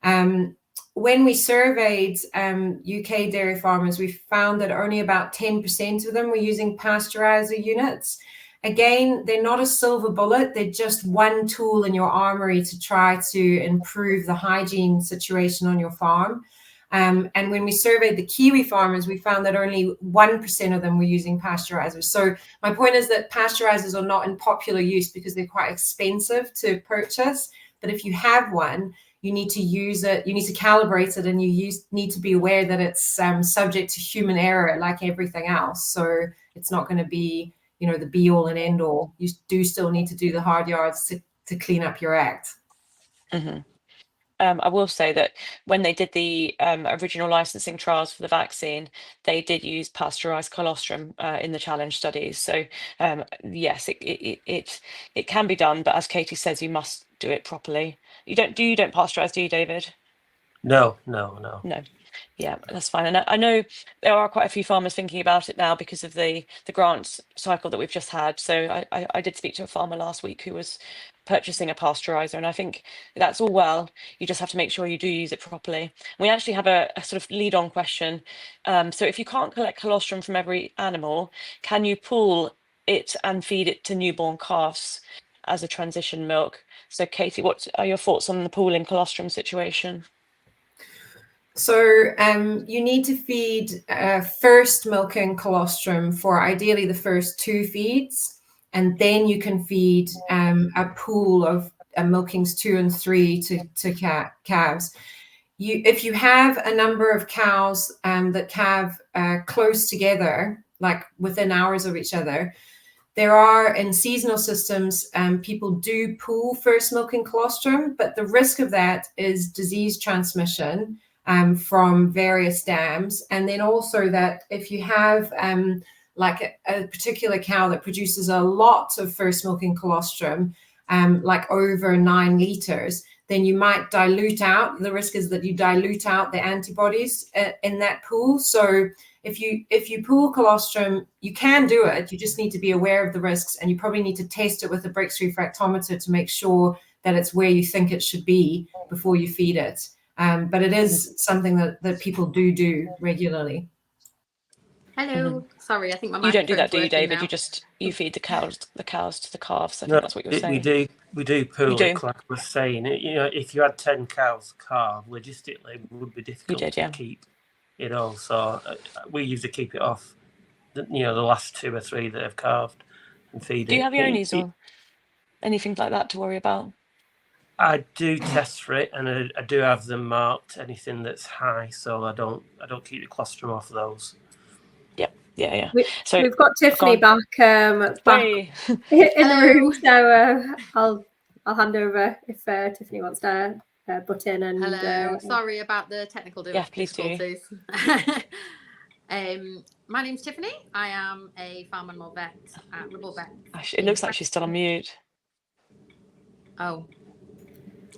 When we surveyed UK dairy farmers, we found that only about 10% of them were using pasteurizer units. Again, they're not a silver bullet. They're just one tool in your armory to try to improve the hygiene situation on your farm. And when we surveyed the kiwi farmers, we found that only 1% of them were using pasteurizers. So my point is that pasteurizers are not in popular use because they're quite expensive to purchase. But if you have one, you need to use it, you need to calibrate it, and need to be aware that it's subject to human error like everything else. So it's not going to be, the be all and end all. You do still need to do the hard yards to clean up your act. Mm-hmm. I will say that when they did the original licensing trials for the vaccine, they did use pasteurized colostrum in the challenge studies. So yes, it can be done, but as Katie says, you must do it properly. You don't pasteurize, do you, David? No. Yeah, that's fine. And I know there are quite a few farmers thinking about it now because of the grant cycle that we've just had. So I did speak to a farmer last week who was purchasing a pasteurizer, and I think that's all well. You just have to make sure you do use it properly. We actually have a sort of lead-on question. So if you can't collect colostrum from every animal, can you pool it and feed it to newborn calves as a transition milk? So Katie, what are your thoughts on the pooling colostrum situation? So you need to feed first milking colostrum for ideally the first 2 feeds, and then you can feed a pool of milkings 2 and 3 to calves. If you have a number of cows that calve close together, like within hours of each other, there are, in seasonal systems, people do pool first milking colostrum, but the risk of that is disease transmission from various dams. And then also that if you have like a particular cow that produces a lot of first milking colostrum, like over 9 liters, then you might dilute out. The risk is that you dilute out the antibodies in that pool. So if you pool colostrum, you can do it. You just need to be aware of the risks, and you probably need to test it with a Brix refractometer to make sure that it's where you think it should be before you feed it. But it is something that people do regularly. Hello. Sorry, I think my You don't do that, microphone's do you, working David? now. You just feed the cows to the calves. I No, think that's what you're saying. we do pool do? it, like I was saying. If you had 10 cows a calf, logistically it would be difficult to keep. So we usually keep it off. The last 2 or 3 that have calved and feed it. Do you have yonies or anything like that to worry about? I do test for it, and I do have them marked. Anything that's high, so I don't keep the colostrum off those. Yep. Yeah. So we've got Tiffany back in the room. So I'll hand over if Tiffany wants to butt in. And hello. Sorry about the technical difficulties. My name's Tiffany. I am a farm animal vet at Ribble Vet. It looks like she's still on mute. Oh,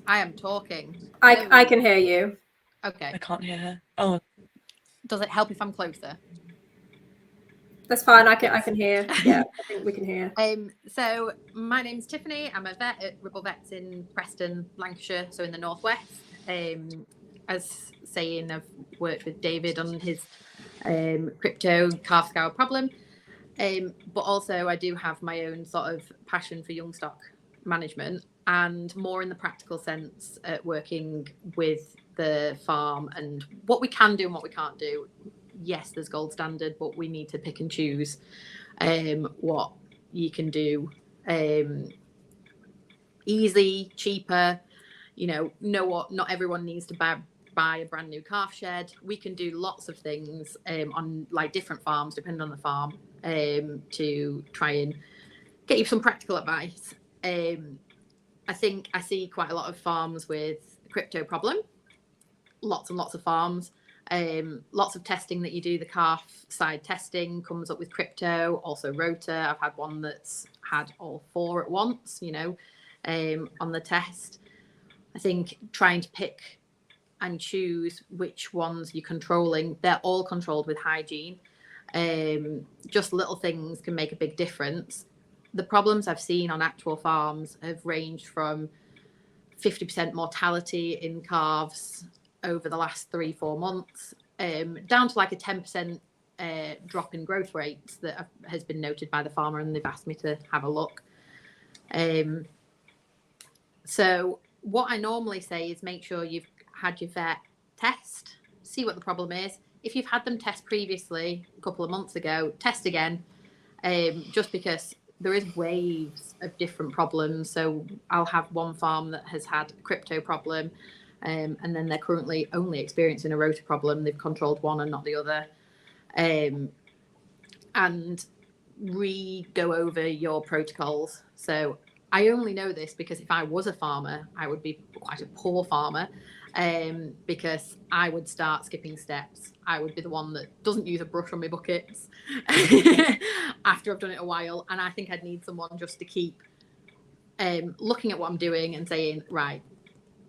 I am talking. I can hear you. Okay. I can't hear her. Oh. Does it help if I'm closer? That's fine. I can hear. Yeah, I think we can hear. So my name's Tiffany. I'm a vet at Ribble Vets in Preston, Lancashire, so in the northwest. As saying, I've worked with David on his crypto calf scour problem, but also I do have my own sort of passion for young stock management, and more in the practical sense at working with the farm and what we can do and what we can't do. Yes, there's gold standard, but we need to pick and choose what you can do easy, cheaper. Know what not everyone needs to buy a brand new calf shed. We can do lots of things on like different farms, depending on the farm, to try and get you some practical advice. I think I see quite a lot of farms with crypto problem. Lots and lots of farms. Lots of testing that you do. The calf side testing comes up with crypto, also rotor. I've had one that's had all 4 at once, on the test. I think trying to pick and choose which ones you're controlling. They're all controlled with hygiene. Just little things can make a big difference. The problems I've seen on actual farms have ranged from 50% mortality in calves over the last 3-4 months, down to like a 10% drop in growth rates that has been noted by the farmer, and they've asked me to have a look. So what I normally say is make sure you've had your vet test, see what the problem is. If you've had them test previously a couple of months ago, test again, just because there is waves of different problems. So I'll have one farm that has had a crypto problem, and then they're currently only experiencing a rota problem. They've controlled one and not the other. And go over your protocols. So I only know this because if I was a farmer, I would be quite a poor farmer, because I would start skipping steps. I would be the one that doesn't use a brush on my buckets after I've done it a while. And I think I'd need someone just to keep looking at what I'm doing and saying, right,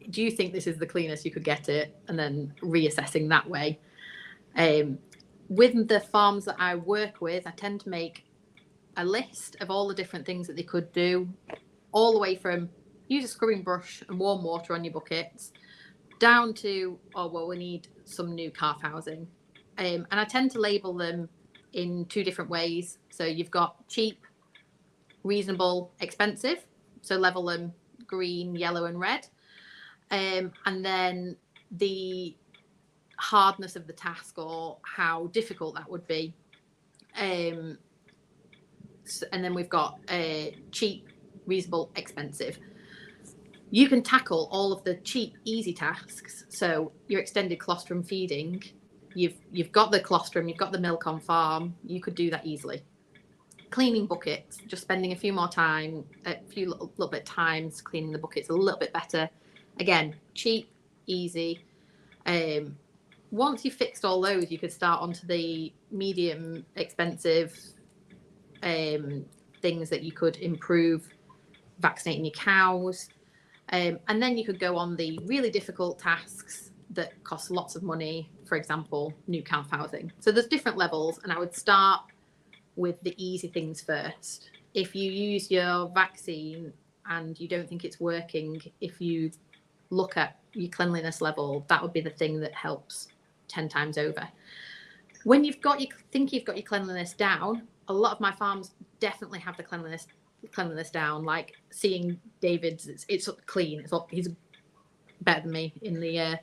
do you think this is the cleanest you could get it? And then reassessing that way. With the farms that I work with, I tend to make a list of all the different things that they could do, all the way from use a scrubbing brush and warm water on your buckets, down to, oh, well, we need some new calf housing. And I tend to label them in two different ways. So you've got cheap, reasonable, expensive. So level them green, yellow, and red. And then the hardness of the task, or how difficult that would be. And then we've got cheap, reasonable, expensive. You can tackle all of the cheap, easy tasks. So your extended colostrum feeding, you've got the colostrum, you've got the milk on farm, you could do that easily. Cleaning buckets, just spending a few little bit times cleaning the buckets a little bit better. Again, cheap, easy. Once you've fixed all those, you could start onto the medium, expensive things that you could improve, vaccinating your cows. And then you could go on the really difficult tasks that cost lots of money, for example, new calf housing. So there's different levels, and I would start with the easy things first. If you use your vaccine and you don't think it's working, if you look at your cleanliness level, that would be the thing that helps 10 times over. When you've got think you've got your cleanliness down, a lot of my farms definitely have the cleanliness down. Like seeing David's, it's clean. He's better than me in the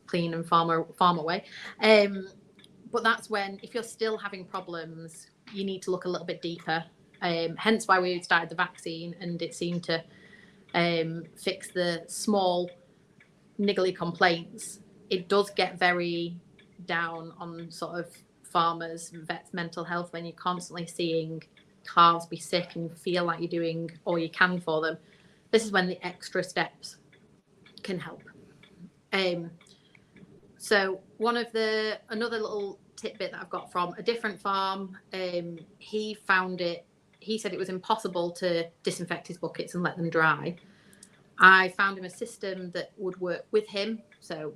clean and farmer way. But that's when, if you're still having problems, you need to look a little bit deeper. Hence why we started the vaccine, and it seemed to fix the small niggly complaints. It does get very down on sort of farmers, vets' mental health when you're constantly seeing calves be sick and feel like you're doing all you can for them. This is when the extra steps can help. So another little tidbit that I've got from a different farm, he said it was impossible to disinfect his buckets and let them dry. I found him a system that would work with him. So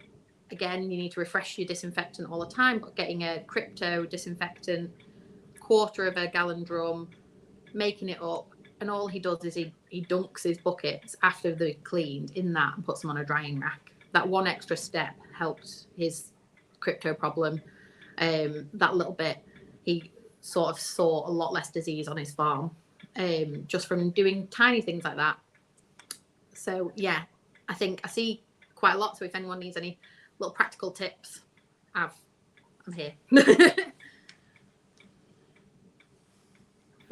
again, you need to refresh your disinfectant all the time, but getting a crypto disinfectant, 1/4 of a gallon drum, making it up, and all he does is he dunks his buckets after they're cleaned in that and puts them on a drying rack. That one extra step helped his crypto problem. That little bit, he sort of saw a lot less disease on his farm, just from doing tiny things like that. So yeah, I think I see quite a lot. So if anyone needs any little practical tips, I'm here. But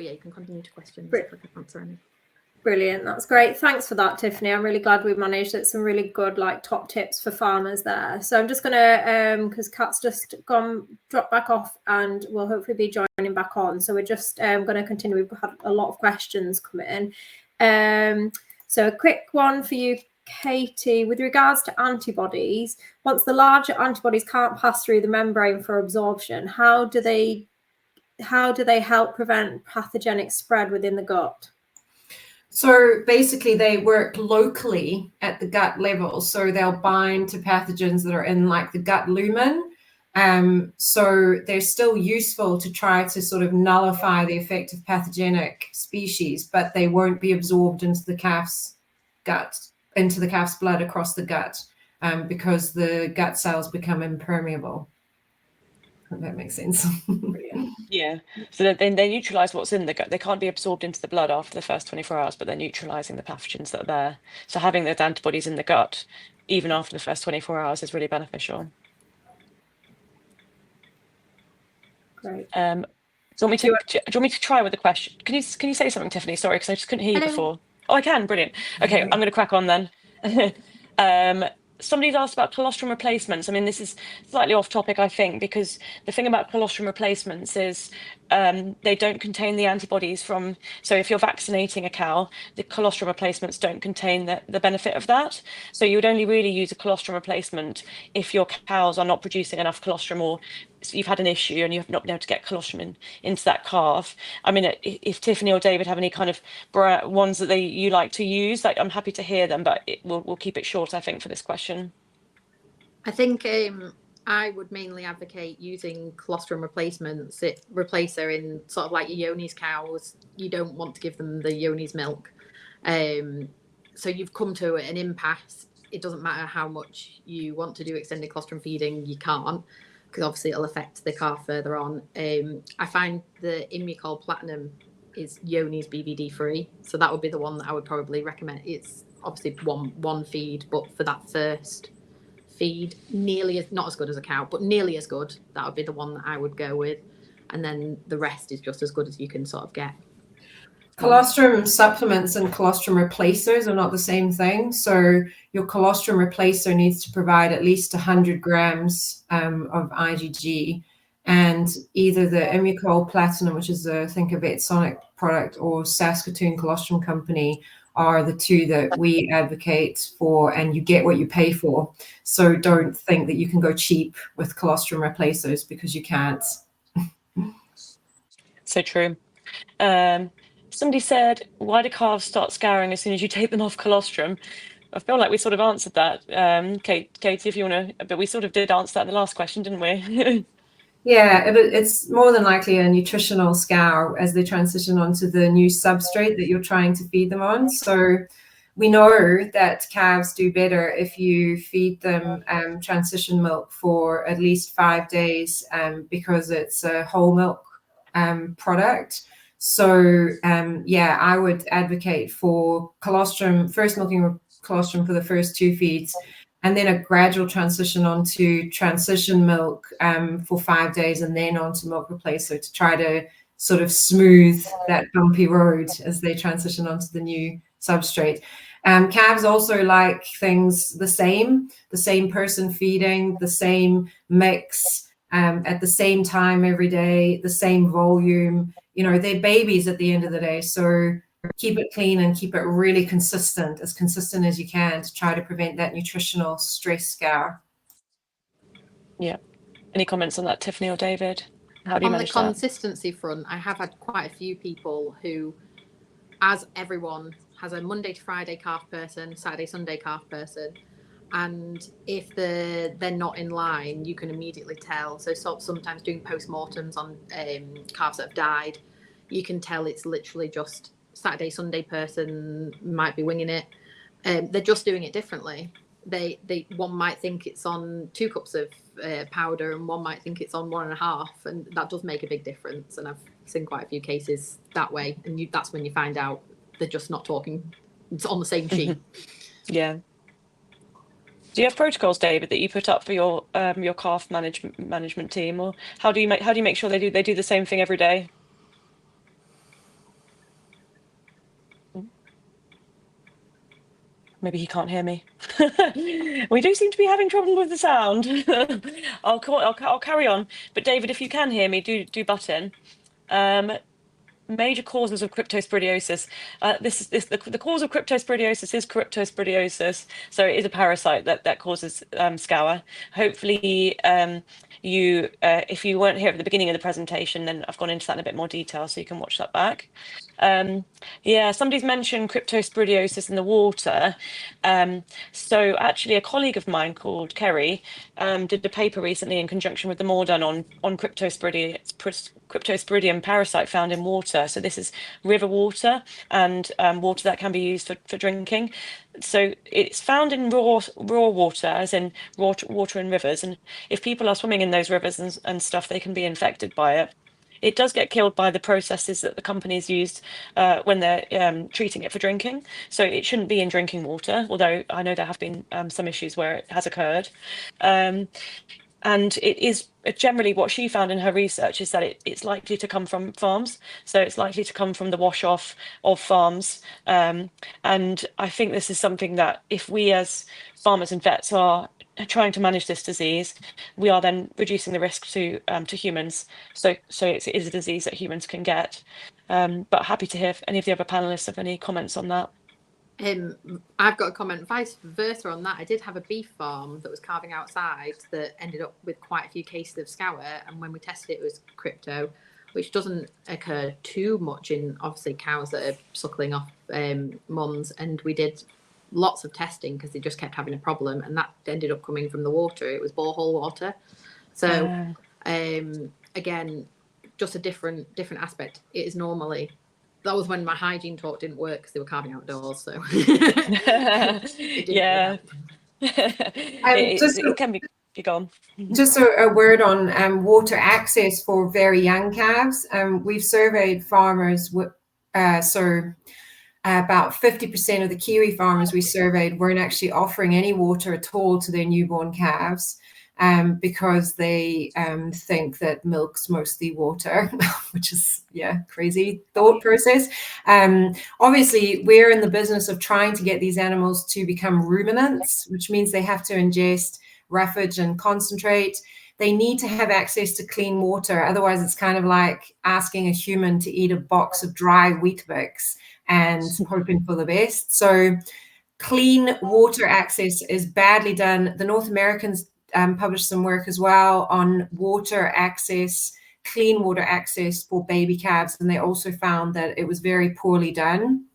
yeah, you can continue to questions if I can answer any. Brilliant, that's great. Thanks for that, Tiffany. I'm really glad we managed it. Some really good top tips for farmers there. So I'm just gonna because Kat's just dropped back off, and we'll hopefully be joining back on. So we're just gonna continue. We've had a lot of questions come in. So a quick one for you, Katie, with regards to antibodies. Once the larger antibodies can't pass through the membrane for absorption, how do they help prevent pathogenic spread within the gut? So basically they work locally at the gut level. So they'll bind to pathogens that are in like the gut lumen. So they're still useful to try to sort of nullify the effect of pathogenic species, but they won't be absorbed into the calf's gut, into the calf's blood across the gut, because the gut cells become impermeable. Hope that makes sense. Yeah. So then they neutralize what's in the gut. They can't be absorbed into the blood after the first 24 hours, but they're neutralizing the pathogens that are there. So having those antibodies in the gut, even after the first 24 hours, is really beneficial. Great. Do you want me to try with the question? Can you say something, Tiffany? Sorry, because I just couldn't hear you before. Oh, I can. Brilliant. Okay, I'm going to crack on then. Somebody's asked about colostrum replacements. I mean, this is slightly off topic, I think, because the thing about colostrum replacements is they don't contain the antibodies from. So if you're vaccinating a cow, the colostrum replacements don't contain the benefit of that. So you would only really use a colostrum replacement if your cows are not producing enough colostrum, or you've had an issue and you've not been able to get colostrum into that calf. I mean, if Tiffany or David have any kind of ones that you like to use, like, I'm happy to hear them, but we'll keep it short, I think, for this question. I think I would mainly advocate using colostrum replacements. It replacer in sort of like your Yoni's cows. You don't want to give them the Yoni's milk. So you've come to an impasse. It doesn't matter how much you want to do extended colostrum feeding, you can't, because obviously it'll affect the calf further on. I find the Immucol Platinum is Yoni's BVD free, so that would be the one that I would probably recommend. It's obviously one feed, but for that first feed, not as good as a cow, but nearly as good. That would be the one that I would go with, and then the rest is just as good as you can sort of get. Colostrum supplements and colostrum replacers are not the same thing. So your colostrum replacer needs to provide at least 100 grams of IgG, and either the Immucol Platinum, which is I think a VetSonic product, or Saskatoon Colostrum Company are the two that we advocate for, and you get what you pay for. So don't think that you can go cheap with colostrum replacers, because you can't. So true. Somebody said, why do calves start scouring as soon as you take them off colostrum? I feel like we sort of answered that. Katie, if you want to, but we sort of did answer that in the last question, didn't we? Yeah, it's more than likely a nutritional scour as they transition onto the new substrate that you're trying to feed them on. So we know that calves do better if you feed them transition milk for at least 5 days, because it's a whole milk product. So yeah, I would advocate for colostrum, first milking colostrum for the first 2 feeds, and then a gradual transition onto transition milk for 5 days, and then onto milk replacer to try to sort of smooth that bumpy road as they transition onto the new substrate. Calves also like things the same person feeding, the same mix, at the same time every day, the same volume. You know, they're babies at the end of the day. So keep it clean and keep it really consistent as you can, to try to prevent that nutritional stress scour. Yeah. Any comments on that, Tiffany or David? How do you manage that? On the consistency front, I have had quite a few people who, as everyone, has a Monday to Friday calf person, Saturday, Sunday calf person. And if they're not in line, you can immediately tell. So sometimes doing post-mortems on calves that have died, you can tell it's literally just Saturday, Sunday person might be winging it. They're just doing it differently. One might think it's on 2 cups of powder, and one might think it's on 1.5, and that does make a big difference. And I've seen quite a few cases that way, and that's when you find out they're just not talking. It's on the same sheet. Yeah. Do you have protocols, David, that you put up for your calf management team, or how do you make sure they do the same thing every day? Maybe he can't hear me. We do seem to be having trouble with the sound. I'll carry on. But David, if you can hear me, do butt in. Major causes of cryptosporidiosis. The cause of cryptosporidiosis is cryptosporidiosis, so it is a parasite that causes scour. Hopefully, if you weren't here at the beginning of the presentation, then I've gone into that in a bit more detail, so you can watch that back. Yeah, somebody's mentioned cryptosporidiosis in the water. So actually, a colleague of mine called Kerry did a paper recently in conjunction with the Mordun on cryptosporidiosis cryptosporidium parasite found in water. So this is river water and water that can be used for drinking. So it's found in raw water, as in raw water in rivers. And if people are swimming in those rivers and stuff, they can be infected by it. It does get killed by the processes that the companies used when they're treating it for drinking. So it shouldn't be in drinking water, although I know there have been some issues where it has occurred. And it is generally what she found in her research is that it's likely to come from farms. So it's likely to come from the wash off of farms. And I think this is something that if we as farmers and vets are trying to manage this disease, we are then reducing the risk to humans. So it is a disease that humans can get. But happy to hear if any of the other panelists have any comments on that. I've got a comment vice versa on that. I did have a beef farm that was calving outside that ended up with quite a few cases of scour, and when we tested it was crypto, which doesn't occur too much in obviously cows that are suckling off mums, and we did lots of testing because they just kept having a problem, and that ended up coming from the water. It was borehole water. So again, just a different aspect. It is normally, that was when my hygiene talk didn't work because they were calving outdoors. So yeah, it can be. You go on. Just a word on water access for very young calves. We've surveyed farmers with about 50% of the Kiwi farmers we surveyed weren't actually offering any water at all to their newborn calves. Because they think that milk's mostly water, which is, crazy thought process. Obviously, we're in the business of trying to get these animals to become ruminants, which means they have to ingest roughage and concentrate. They need to have access to clean water. Otherwise, it's kind of like asking a human to eat a box of dry Weet-Bix and hoping for the best. So clean water access is badly done. The North Americans published some work as well on water access, clean water access for baby calves, and they also found that it was very poorly done.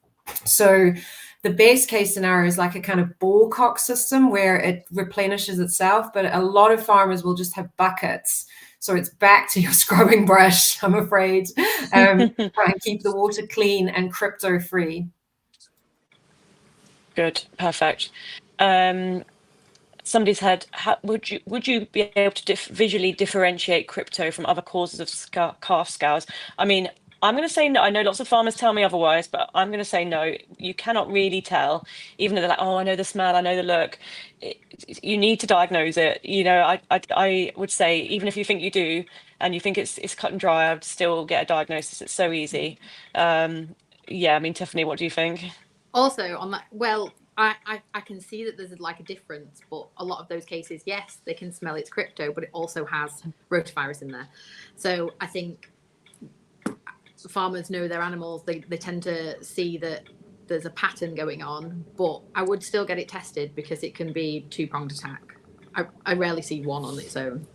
So the best case scenario is like a kind of ball cock system where it replenishes itself, but a lot of farmers will just have buckets. So it's back to your scrubbing brush, I'm afraid. Try and keep the water clean and crypto free. Good, perfect. Somebody said, would you be able to visually differentiate crypto from other causes of calf scours? I mean, I'm going to say no. I know lots of farmers tell me otherwise, but I'm going to say no. You cannot really tell, even though they're like, oh, I know the smell, I know the look. You need to diagnose it. You know, I would say, even if you think you do, and you think it's cut and dry, I'd still get a diagnosis. It's so easy. Yeah, I mean, Tiffany, what do you think? Also on that, well, I can see that there's like a difference, but a lot of those cases, yes, they can smell it's crypto, but it also has rotavirus in there. So I think farmers know their animals. They tend to see that there's a pattern going on, but I would still get it tested because it can be two-pronged attack. I rarely see one on its own.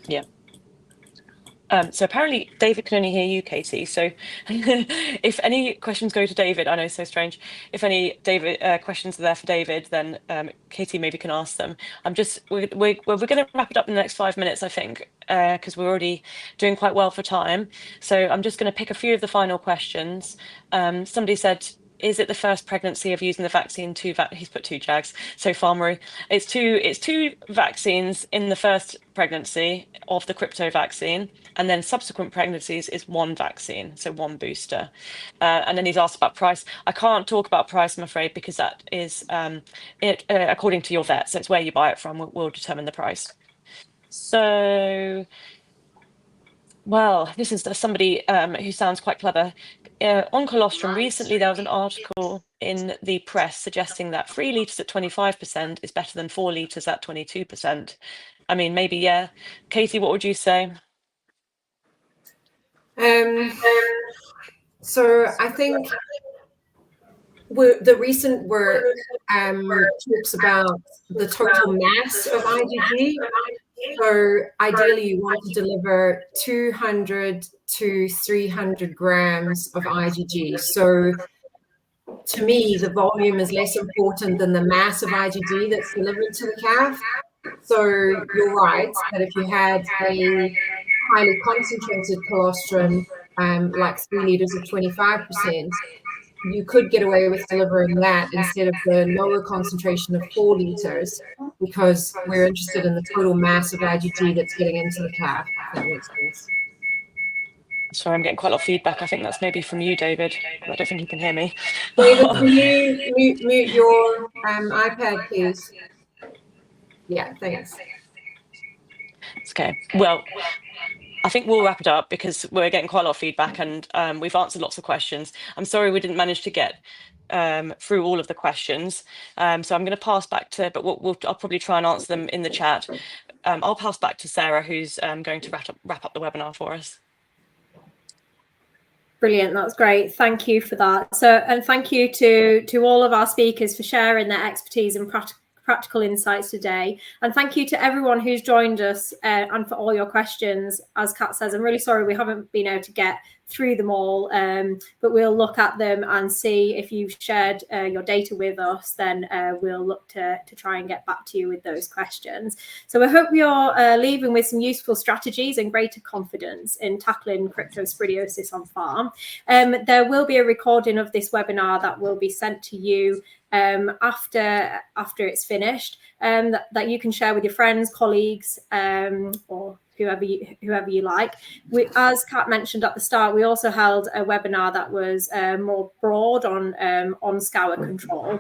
Yeah. So apparently David can only hear you, Katie. So if any questions go to David, I know it's so strange. If any questions are there for David, then Katie maybe can ask them. We're going to wrap it up in the next 5 minutes, I think, because we're already doing quite well for time. So I'm just going to pick a few of the final questions. Somebody said, is it the first pregnancy of using the vaccine? He's put 2 JAGs. So Farmery, it's two vaccines in the first pregnancy of the crypto vaccine, and then subsequent pregnancies is 1 vaccine, so 1 booster. And then he's asked about price. I can't talk about price, I'm afraid, because that is according to your vet. So it's where you buy it from will determine the price. So, well, this is somebody who sounds quite clever. On colostrum, recently there was an article in the press suggesting that 3 litres at 25% is better than 4 litres at 22%. I mean, maybe, yeah. Katie, what would you say? So I think the recent work talks about the total mass of IgG. So ideally, you want to deliver 200 to 300 grams of IgG. So to me, the volume is less important than the mass of IgG that's delivered to the calf. So you're right that if you had a highly concentrated colostrum, like 3 liters of 25%, you could get away with delivering that instead of the lower concentration of 4 liters, because we're interested in the total mass of IgG that's getting into the calf, if that makes sense. Sorry, I'm getting quite a lot of feedback. I think that's maybe from you, David. I don't think you can hear me. David, can you mute your iPad, please? Yeah, thanks. Okay. Well, I think we'll wrap it up because we're getting quite a lot of feedback, and we've answered lots of questions. I'm sorry we didn't manage to get through all of the questions. So I'm going to pass back to, but I'll probably try and answer them in the chat. I'll pass back to Sarah, who's going to wrap up the webinar for us. Brilliant, that's great. Thank you for that. So, and thank you to all of our speakers for sharing their expertise and practical insights today. And thank you to everyone who's joined us and for all your questions. As Kat says, I'm really sorry we haven't been able to get through them all, but we'll look at them and see if you've shared your data with us, then we'll look to try and get back to you with those questions. So I hope you're leaving with some useful strategies and greater confidence in tackling cryptosporidiosis on farm. There will be a recording of this webinar that will be sent to you after it's finished, that you can share with your friends, colleagues, or whoever you like. As Kat mentioned at the start, we also held a webinar that was more broad on scour control.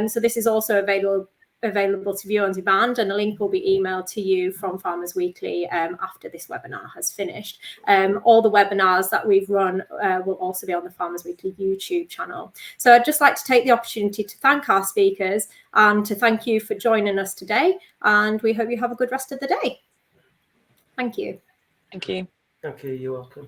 So this is also available to view on demand, and a link will be emailed to you from Farmers Weekly after this webinar has finished. All the webinars that we've run will also be on the Farmers Weekly YouTube channel. So I'd just like to take the opportunity to thank our speakers and to thank you for joining us today, and we hope you have a good rest of the day. Thank you. Thank you. Okay, you're welcome.